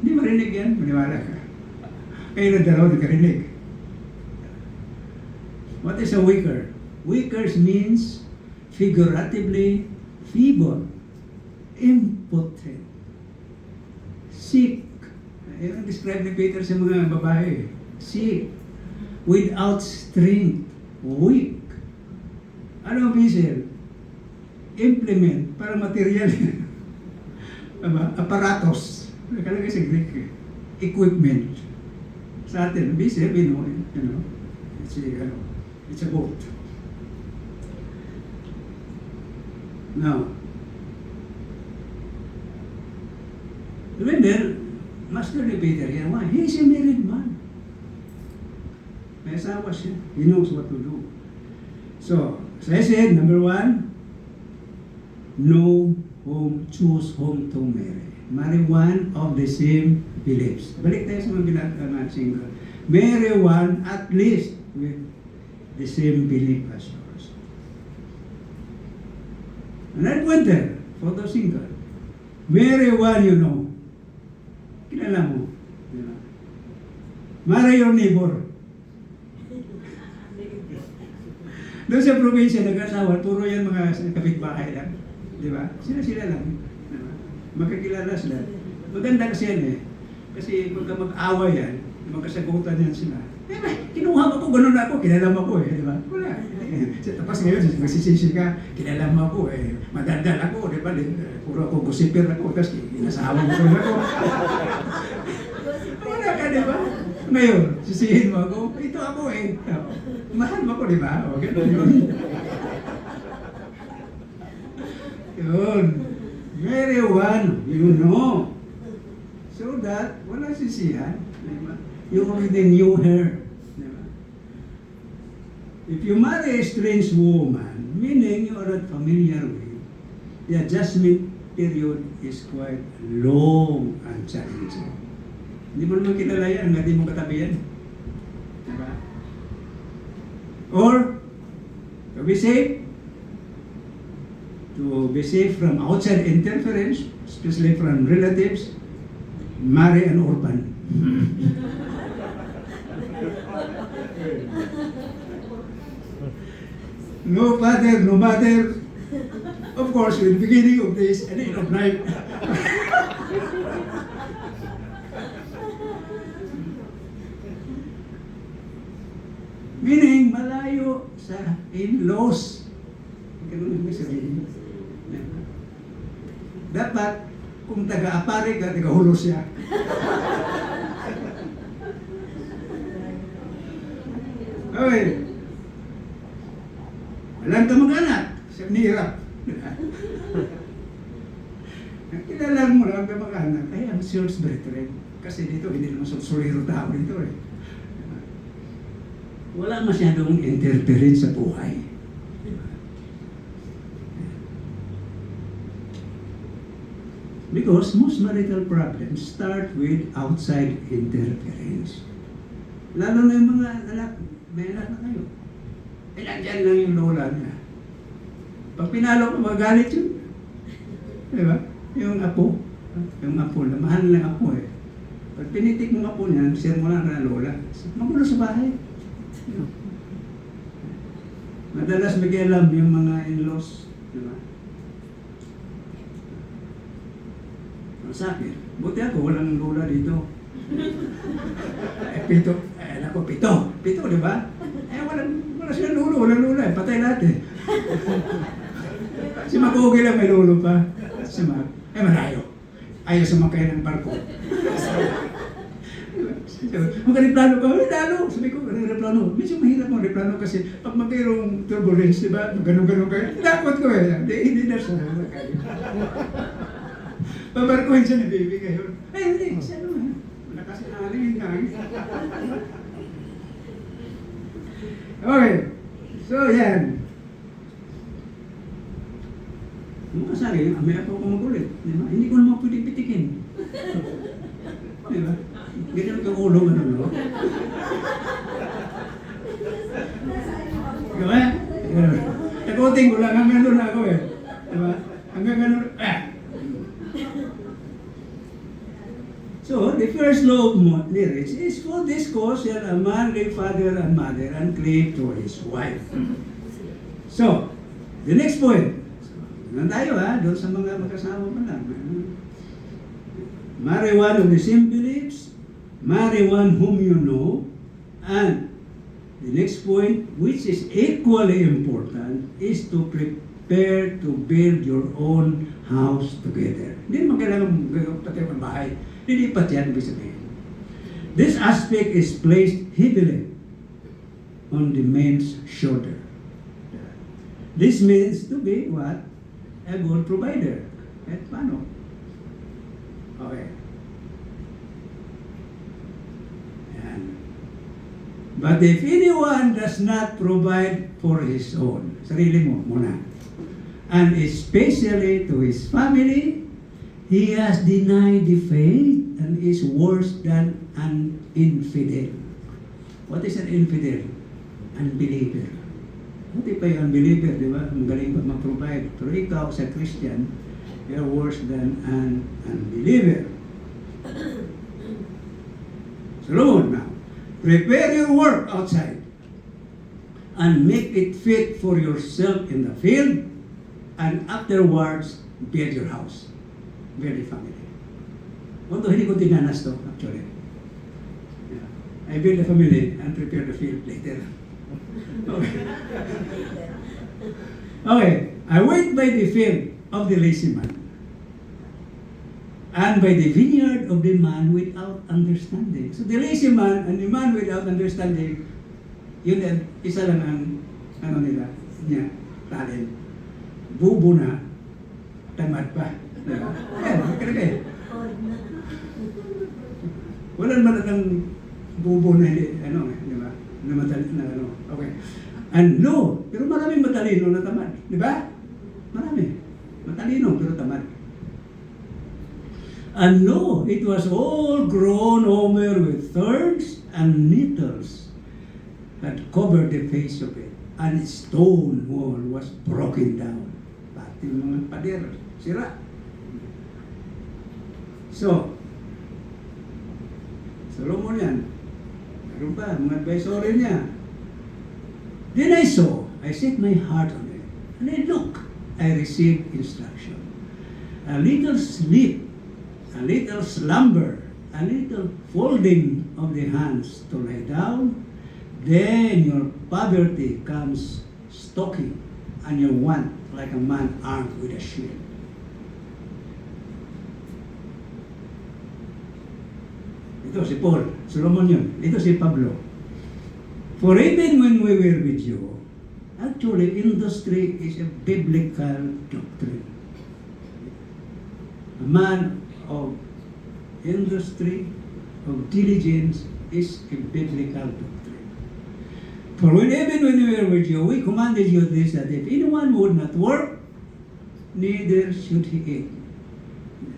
S1: Hindi marinig yan, maniwala ka. Kayo na dalawa nagkarinig. What is a weaker? Weakers means figuratively feeble, impotent, sick. Yan ang describe ni Peter sa mga babae. Sick, without strength, weak. Ano ang vessel? Implement, para material. Aparatos. Nakalagay sa Greek eh. Equipment. Sa atin, busy, it's a boat. Now, remember, Master ni Peter yan, why? He's a married man. May asawa siya. He knows what to do. So, as I said, number one, know whom, choose whom to marry. Marry one of the same beliefs. Balik tayo sa mga single. Marry one at least with the same belief as yours. Another pointer for the single. Marry one you know. Kilala mo. Diba? Marry your neighbor. Doon sa probinsya, nag-asawa, puro yan mga kapitbahay lang. Di ba? Sila lang. Diba? Magkakilala sila. Maganda kasi yan eh. Kasi pagka mag-away yan, magkasagutan yan sila. Kinuha mo ko, ganun ako, kilala mo ko eh. Di ba? Wala. Tapos ngayon, magsisisi ka, kilala mo ako eh. Madaldal ako, di ba? Puro ako gusipir ako, tapos inasawa mo ko ako. Wala ka, di ba? Ngayon, sisihin mo ako, ito ako eh. Mahal mo ko, di ba? O, gano'n yun. Yun. Marry one, you know. So that, wala sisihan. Di ba? You already knew her. Di ba? If you marry a strange woman, meaning you are not familiar with, the adjustment period is quite long and challenging. Hindi mo naman kilala yan, hindi mo katabi yan. Diba? Or, to be safe from outside interference, especially from relatives, marry an orphan. No father, no mother. Of course, with the beginning of this and end of life. Meaning, malayo sa in-laws. Ganun yung sabihin. Dapat, kung taga-apare ka, taga-hulo siya. Okay. Walang ka mag-anak. Siya nihirap. Kilala mo lang ka mag-anak. Ay, ang source brethren. Kasi dito, hindi naman suliro tao dito eh. Wala masyadong interference sa buhay. Because most marital problems start with outside interference. Lalo na yung mga anak, may anak na kayo. Eh, nandyan lang yung lola niya. Pag pinalo ko, magalit yun. Diba? Yung apo. Yung apo, mahal ng apo eh. Pag pinitik mo apo niyan, share mo lang na lola. Magulo sa bahay. Madalas mag-alam yung mga in-laws. Diba? Sa akin, buti ako, walang lola dito. Pito, Pito, di ba? Wala silang lolo, walang lola, patay lahat eh. Si Makugi lang may lolo pa. Si Mac, malayo. Ayaw sumakay ng barko. Magka-replano ka, lalo. Sabi ko, replano. Medyo mahirap mo replano kasi pag magkayroong turbulence, di ba? Ganun-ganun kayo. Dapat ko eh. Hindi na siya. Pabarkuhin siya ni baby ngayon. Ay, hindi. Siya naman. Wala kasi nalingin ka. Okay. So, yan. Mga sabi, may ako magulit. Diba? Hindi ko naman pwede pitikin. Diba? Ganyan ka ulo, ano, no? Diba? Takutin ko lang, hanggang doon ako eh. Diba? Hanggang ganun, So, the first law of marriage is for this cause shall a man leave father and mother and cleave to his wife. So, the next point. Doon tayo doon sa mga magkasama pa lang. Marry one of the same beliefs, marry one whom you know, and the next point, which is equally important, is to prepare to build your own house together. Hindi naman kailangan patay ang bahay. Lilipat yan, ibig sabihin. This aspect is placed heavily on the man's shoulder. This means to be what? A good provider. At paano? Okay. Yan. But if anyone does not provide for his own, sarili mo muna, and especially to his family, he has denied the faith and is worse than an infidel. What is an infidel? Unbeliever. Buti pa yung unbeliever, di ba? Magaling pa mag-provide. Pero ikaw sa Christian, you're worse than an unbeliever. Solomon now, prepare your work outside and make it fit for yourself in the field, and afterwards, build your house. Build a family. Although hindi ko tinanas to, actually. Yeah. I build a family and prepare the field later. Okay. Okay. I wait by the field of the lazy man, and by the vineyard of the man without understanding. So the lazy man and the man without understanding, yun din, isa lang ang nila, niya, talent. Bubo na, tamad pa. Diba? Ayan, kalagay. Wala naman ang bubo na hindi, di ba? Na matali, okay. And no, pero maraming matalino na tamad. Di ba? Marami. Matalino, pero tamad. And no, it was all grown over with thorns and nettles had covered the face of it. And its stone wall was broken down. Pati mga pader, sira. So, Solomon yan. Meron pa, mga advisory niya. Then I saw, I set my heart on it. And I look, I received instruction. A little sleep, a little slumber, a little folding of the hands to lie down, then your poverty comes stalking, and your want like a man armed with a shield. Ito si Paul, Solomon yun. Ito si Pablo. For even when we were with you, actually industry is a biblical doctrine. A man of industry, of diligence, is a biblical doctrine. For even when we were with you, we commanded you this, that if anyone would not work, neither should he eat.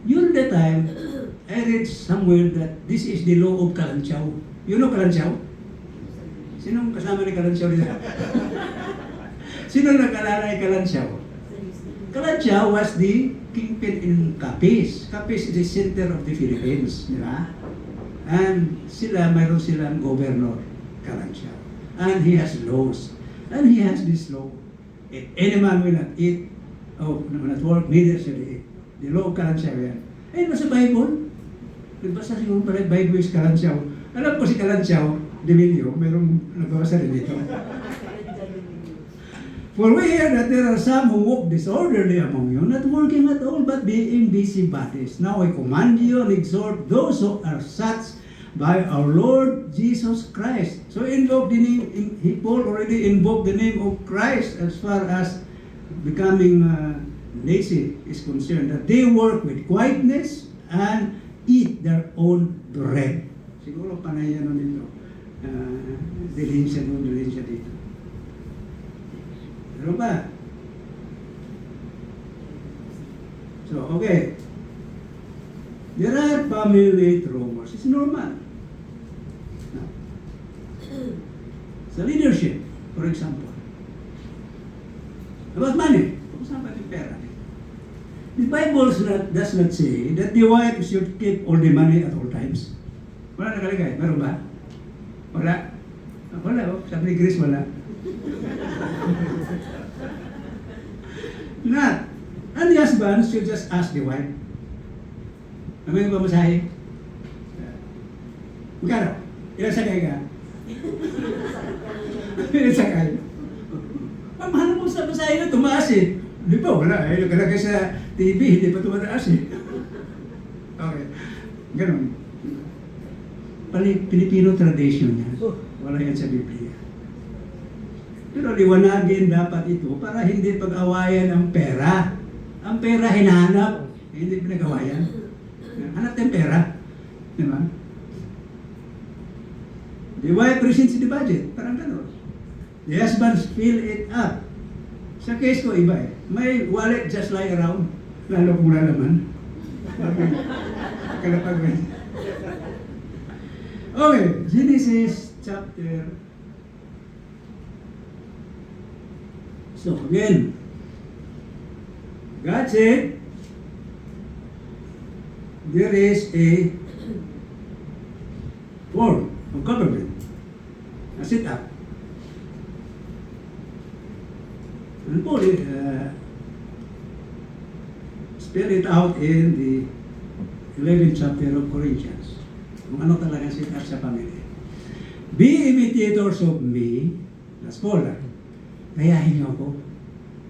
S1: During the time, I read somewhere that this is the law of Kalanchaw. You know Kalanchaw? Sinong kasama ni Kalanchaw dito? Sino nagkalala ni Kalanchaw? Kalanchaw was the kingpin in Capiz. Capiz is the center of the Philippines, di ba? And mayroon silang governor, Kalanchaw. And he has laws. And he has this law. If any man will not eat, will not work, neither shall he eat. The law of Kalanchaw yan. Ayun ba sa Bible? Nagbasa siguro pala Bible is Kalanchaw. Alam ko si Kalanchaw, Demilio, mayroong nagbabasa rin dito. For we hear that there are some who walk disorderly among you, not working at all, but being busybodies. Now I command you and exhort those who are such by our Lord Jesus Christ. So invoke the name, Paul already invoked the name of Christ as far as becoming lazy is concerned, that they work with quietness and eat their own bread. Siguro panay ano nito. Dilin siya dito. Pero ba? So, okay. There are family traumas. It's normal. Now, sa leadership, for example, about money. Pag-usapan yung pera. The Bible does not say that the wife should keep all the money at all times. Wala nakalagay. Meron ba? Wala. Wala. Sabi ni Chris, wala. Not. And the husband should just ask the wife. Ano yung pamasahe? Magkano? Ilang sakay ka? Ilang sakay? Ang mahal mo sa pamasahe na tumaas eh. Di ba? Wala. Nakalagay sa TV, hindi pa tumataas eh. Ganon. Pilipino tradition yan. Wala yan sa Biblia. Pero liwanagin dapat ito para hindi pag-awayan ang pera. Ang pera hinahanap, hindi pinag-awayan. Hanap tayong pera. Di ba? The wife presents the budget. Parang gano'n. The husbands fill it up. Sa case ko, iba eh. May wallet just lie around. Lalo kung wala naman. Kalapag ba? Okay, Genesis chapter. So again, God said, there is a form of government, a set-up. And Paul spell it out in the 11th chapter of Corinthians. Kung ano talaga set-up sa pamilya. Be imitators of me, that's Paul. Kayahin niyo ako.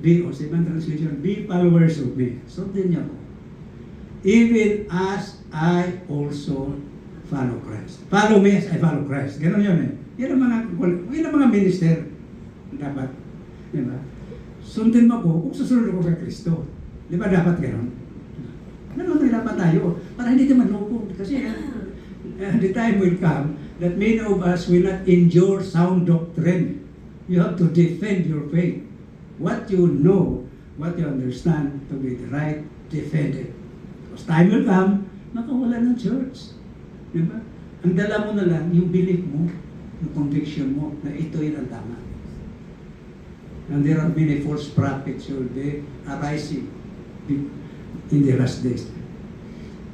S1: Be, o sa ibang translation, be followers of me. Sundin niyo ako. Even as I also follow Christ. Follow me as I follow Christ. Ganon yun eh. Yan ang mga minister. Dapat. Di ba? Sundin mo ko kung susunod ako kay Kristo. Di ba dapat ganon? Ganon na dapat tayo. Para hindi tayo manloko. Kasi the time will come that many of us will not endure sound doctrine. You have to defend your faith. What you know, what you understand to be the right, defend it. Because time will come, makawala ng church. Diba? Ang dala mo na lang, yung belief mo, yung conviction mo, na ito yun ang tama. And there are many false prophets who will be arising in the last days.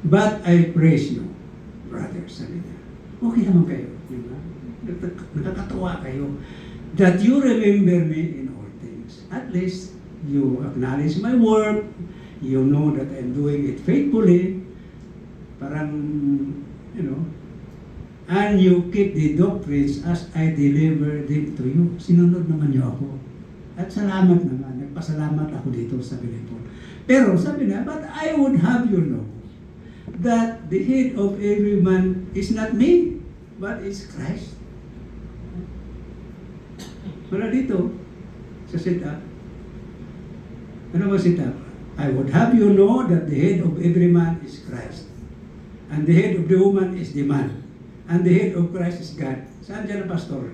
S1: But I praise you, brothers, sabi niya. Okay naman kayo, diba? Nakakatawa kayo that you remember me in all things. At least you acknowledge my work, you know that I'm doing it faithfully, parang, you know, and you keep the doctrines as I deliver them to you. Sinunod naman niyo ako. At salamat naman, nagpasalamat ako dito sa Pilipon. Pero sabi na, but I would have you know that the head of every man is not me, but is Christ. Wala dito, sa sit-up. Ano ba sit-up? I would have you know that the head of every man is Christ. And the head of the woman is the man. And the head of Christ is God. Saan dyan ang pastor?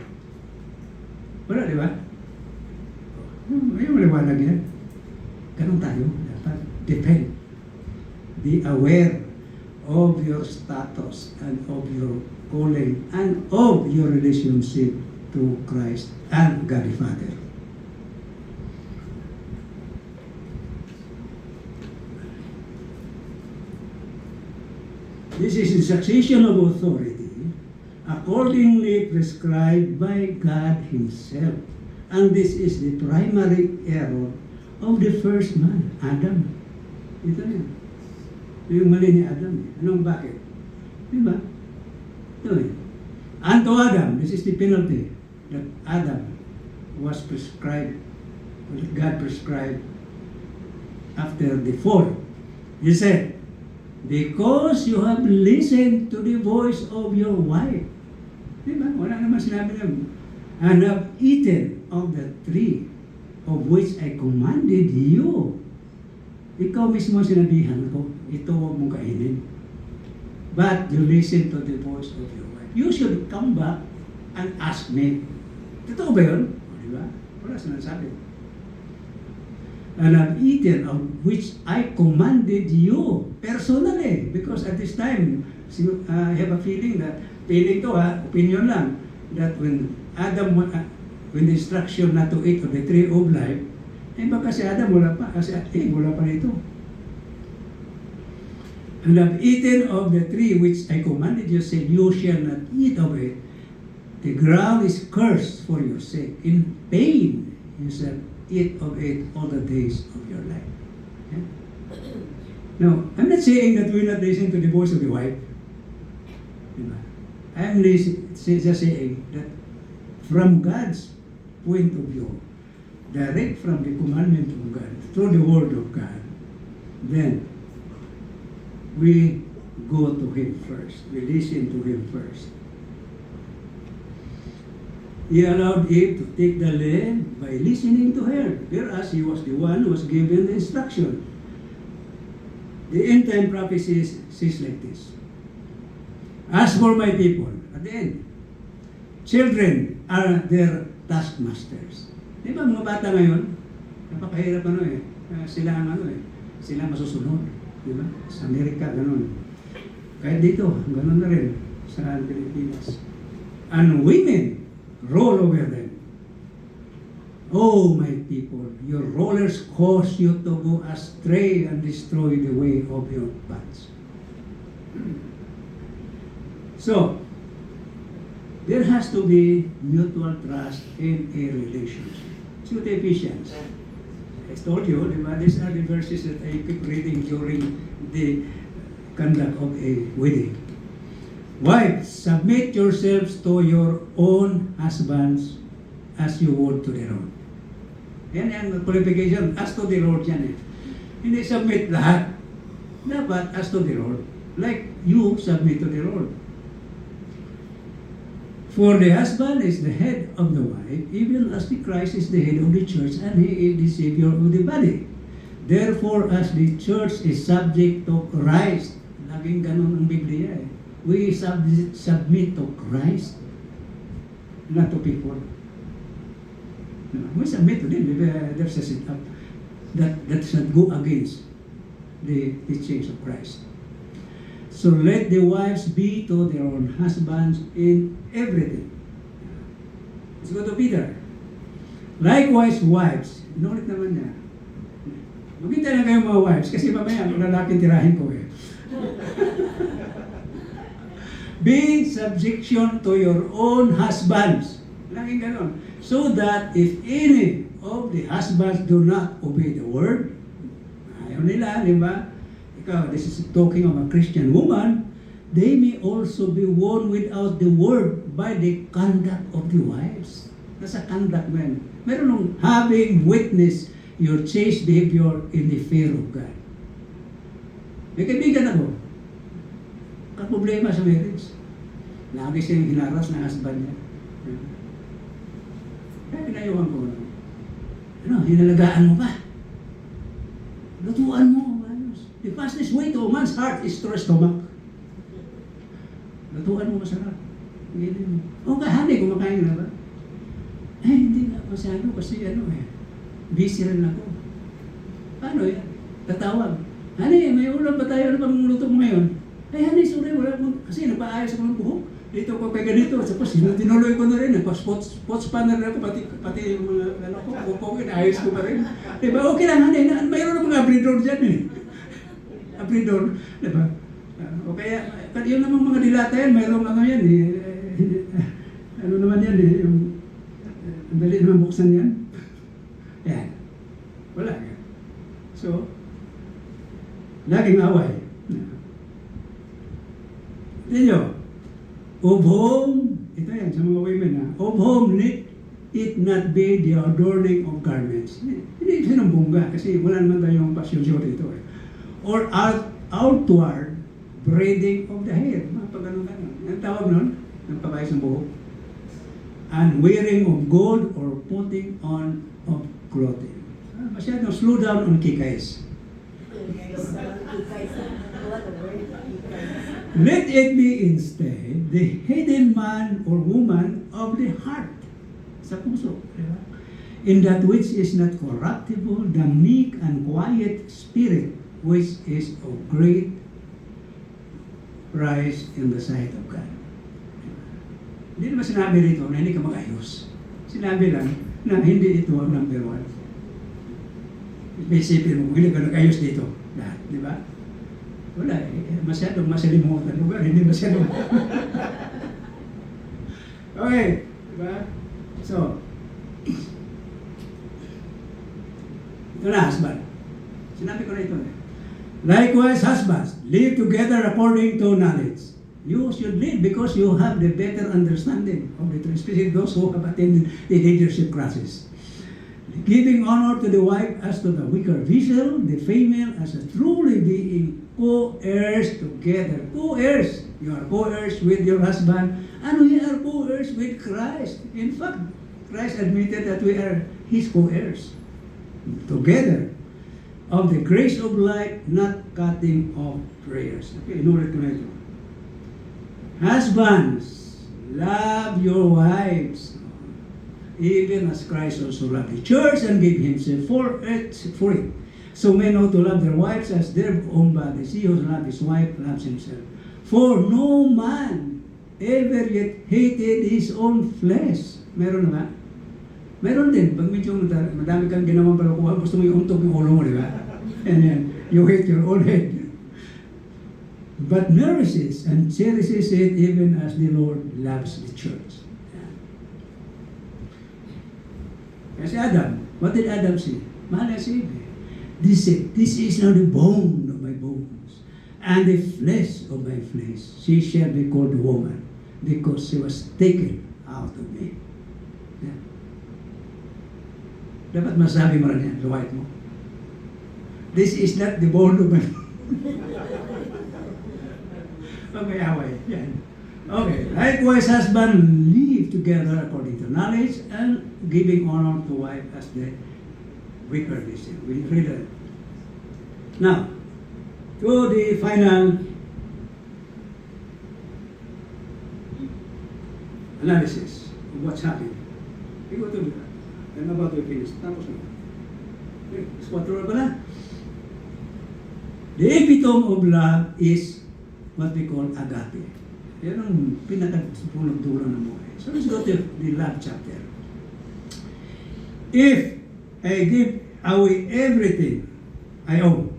S1: Wala, di ba? May maliwanag yan. Ganun tayo. Dapat defend. Be aware of your status and of your calling and of your relationship to Christ and God the Father. This is the succession of authority accordingly prescribed by God Himself. And this is the primary error of the first man, Adam. Ito yan. Yung mali ni Adam. Anong bakit? Diba? Ito eh. And to Adam, this is the penalty that Adam was prescribed, that God prescribed after the fall. He said, because you have listened to the voice of your wife. Diba? Wala naman sinabi naman. And have eaten of the tree of which I commanded you. Ikaw mismo sinabihan ko, ito huwag mong kainin. But you listen to the voice of your wife. You should come back and ask me. Totoo ba yun? O, diba? Wala sinasabi. And I've eaten of which I commanded you personally. Because at this time, I have a feeling that, opinion lang, that when Adam, when the instruction not to eat of the tree of life, eh baka si Adam wala pa, kasi wala pa nito. And I've eaten of the tree which I commanded you, said, you shall not eat of it. The ground is cursed for your sake. In pain you shall eat of it all the days of your life. Yeah? Now, I'm not saying that we're not listening to the voice of the wife. I'm just saying that from God's point of view, direct from the commandment of God, through the word of God, then we go to Him first. We listen to Him first. He allowed Eve to take the land by listening to her, whereas he was the one who was given the instruction. The end time prophecy says like this. As for my people, at the end, children are their taskmasters. Di ba mga bata ngayon, napakahirap sila masusunod. Di ba? Sa Amerika, ganun. Kahit dito, ganun na rin sa Pilipinas. And women roll over them. Oh, my people, your rollers cause you to go astray and destroy the way of your paths. So, there has to be mutual trust in a relationship. So, the Ephesians. I told you, these are the verses that I keep reading during the conduct of a wedding. Wives, submit yourselves to your own husbands as you would to their own. Yan ang qualification, as to the Lord yan eh. Hindi submit lahat. Dapat as to the Lord. Like you submit to the Lord. For the husband is the head of the wife, even as the Christ is the head of the church, and he is the Savior of the body. Therefore, as the church is subject to Christ, laging ganun ang Biblia eh. We submit to Christ, not to people. We submit to them. There's a set up that should go against the teachings of Christ. So let the wives be to their own husbands in everything. Let's go to Peter. Likewise, wives. Inulit naman niya. Maghintay na kayo mga wives kasi mamaya ang lalaking tirahin ko eh. Be in subjection to your own husbands. Laging ganon. So that if any of the husbands do not obey the word, ayaw nila, di ba? Ikaw, this is talking of a Christian woman, they may also be won without the word by the conduct of the wives. Nasa conduct mo yan. Meron nung having witness your chaste behavior in the fear of God. May kaibigan ako. Problema sa marriage. Lagi siyang hinaras na husband niya. Kaya pinayuhan ko. Hinalagaan mo pa. Lutuan mo. The fastest way to a man's heart is through his stomach. Lutuan mo masarap. O kahani, kumakain na ba? Hindi na masyado kasi busy rin ako. Paano yan? Tatawag. Hani, may ulam ba tayo? Ano bang luto mo ngayon? Ay, honey, sorry, wala akong, kasi nagpaayos ako ng buhok. Dito ko kay ganito, tapos tinuloy ko na rin, nagpa-spots panner ako, pati yung mga, ko, ayos ko pa rin. Diba, okay lang, honey, mayroon ng mga abridor dyan eh. Abridor, diba? O kaya, yun namang mga dilata yan, mayroong ano yan eh. Ano naman yan eh, yung, ang dali naman buksan yan. Yan. Wala yan. So, laging away. Tignan of whom, ito yan sa mga women of whom let it not be the adorning of garments. Hindi sinumbungga kasi wala naman tayong pasyon dito eh. Or outward braiding of the hair. Mga pag-ganun-ganun. Ang tawag nun, ng pabayos ng buhok. And wearing of gold or putting on of clothing. Masyadong slow down on kikays. Let it be instead the hidden man or woman of the heart, sa puso, diba? In that which is not corruptible, the meek and quiet spirit, which is of great price in the sight of God. Hindi naman sinabi rito na hindi ka mag-ayos. Sinabi lang na hindi ito ang number one. Isipin mo, hindi ka nag-ayos dito. Lahat, di ba? Wala eh. Masyadong masalimutan lugar. Hindi masyadong. Okay. Diba? So, ito na, husband. Sinabi ko na ito. Likewise, husbands, live together according to knowledge. You should live because you have the better understanding of the truth, especially those who have attended the leadership classes. Giving honor to the wife as to the weaker vessel, the female as a truly being co-heirs together. Co-heirs. You are co-heirs with your husband, and we are co-heirs with Christ. In fact, Christ admitted that we are His co-heirs. Together, of the grace of life, not cutting off prayers. Okay, inulit ko na ito. Husbands, love your wives, even as Christ also loved the church and gave Himself for it. So men ought to love their wives as their own bodies. He who loves his wife loves himself. For no man ever yet hated his own flesh. Meron na ba? Meron din. Pag medyo madami kang ginawang palukuhan, gusto mo yung untog yung ulo mo, di ba? And then, you hate your own head. But nourishes and cherishes it even as the Lord loves the church. Kasi Adam, what did Adam say? Mahal niya si Eve. This is now the bone of my bones, and the flesh of my flesh. She shall be called woman, because she was taken out of me. Yeah. Dapat masabi mo rin yan, luwait mo. This is not the bone of my Okay, away. Yan. Okay. Likewise, husband, live together according to knowledge and giving honor to wife as the weaker vessel. We read that. Now, to the final analysis of what's happening. We go to that. I'm about to finish. Tapos na. Okay, squatter ba na? The epitome of love is what we call agape. Yan ang pinaka-punong-dulo ng buhay. So let's go to the love chapter. If I give away everything I own,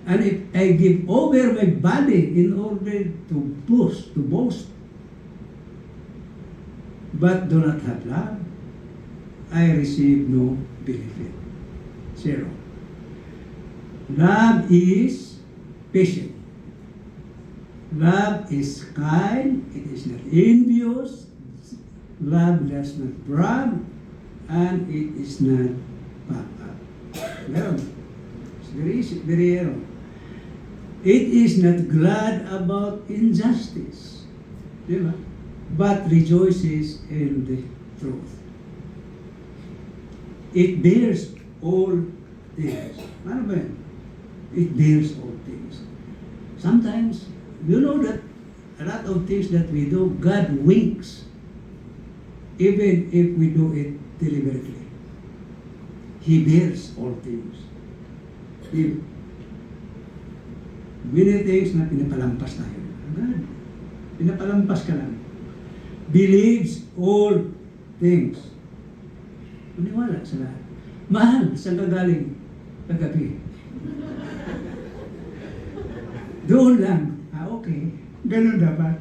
S1: and if I give over my body in order to boast, but do not have love, I receive no benefit. Zero. Love is patient. Love is kind. It is not envious. Love does not brag, and it is not puffed up. Meron. It's very easy, very error. It is not glad about injustice, diba? But rejoices in the truth. It bears all things. Ano ba yan? It bears all things. Sometimes, you know that a lot of things that we do, God winks, even if we do it deliberately. He bears all things. Many things na pinapalampas tayo. God, pinapalampas ka lang. Believes all things. Maniwala sa lahat. Mahal, saan ka galing? Kagabi. Doon lang. Okay. Ganun dapat.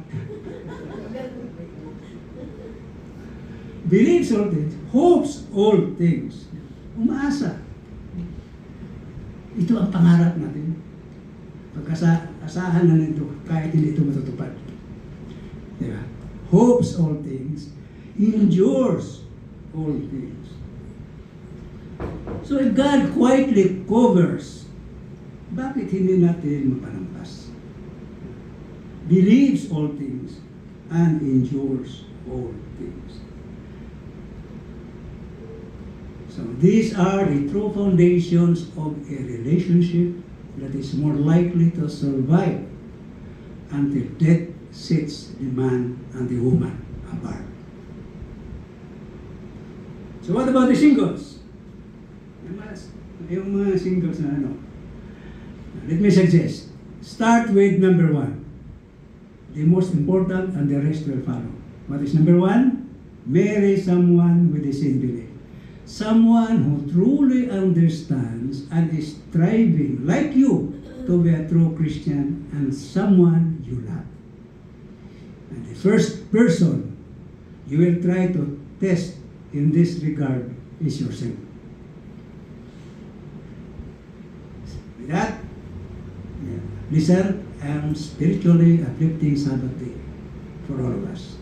S1: Believes all things. Hopes all things. Umaasa. Ito ang pangarap natin. Pagkasa-asahan na nito, kahit hindi ito matutupad. Diba? Hopes all things. Endures all things. So if God quietly covers, bakit hindi natin mapalampas? Believes all things and endures all things. So these are the true foundations of a relationship that is more likely to survive until death sets the man and the woman apart. So what about the singles? Yung mga singles na ano? Let me suggest. Start with number 1. The most important, and the rest will follow. What is number 1? Marry someone with the same belief. Someone who truly understands and is striving, like you, to be a true Christian, and someone you love. And the first person you will try to test in this regard is yourself. With that, listen, I am spiritually uplifting Sabbath day for all of us.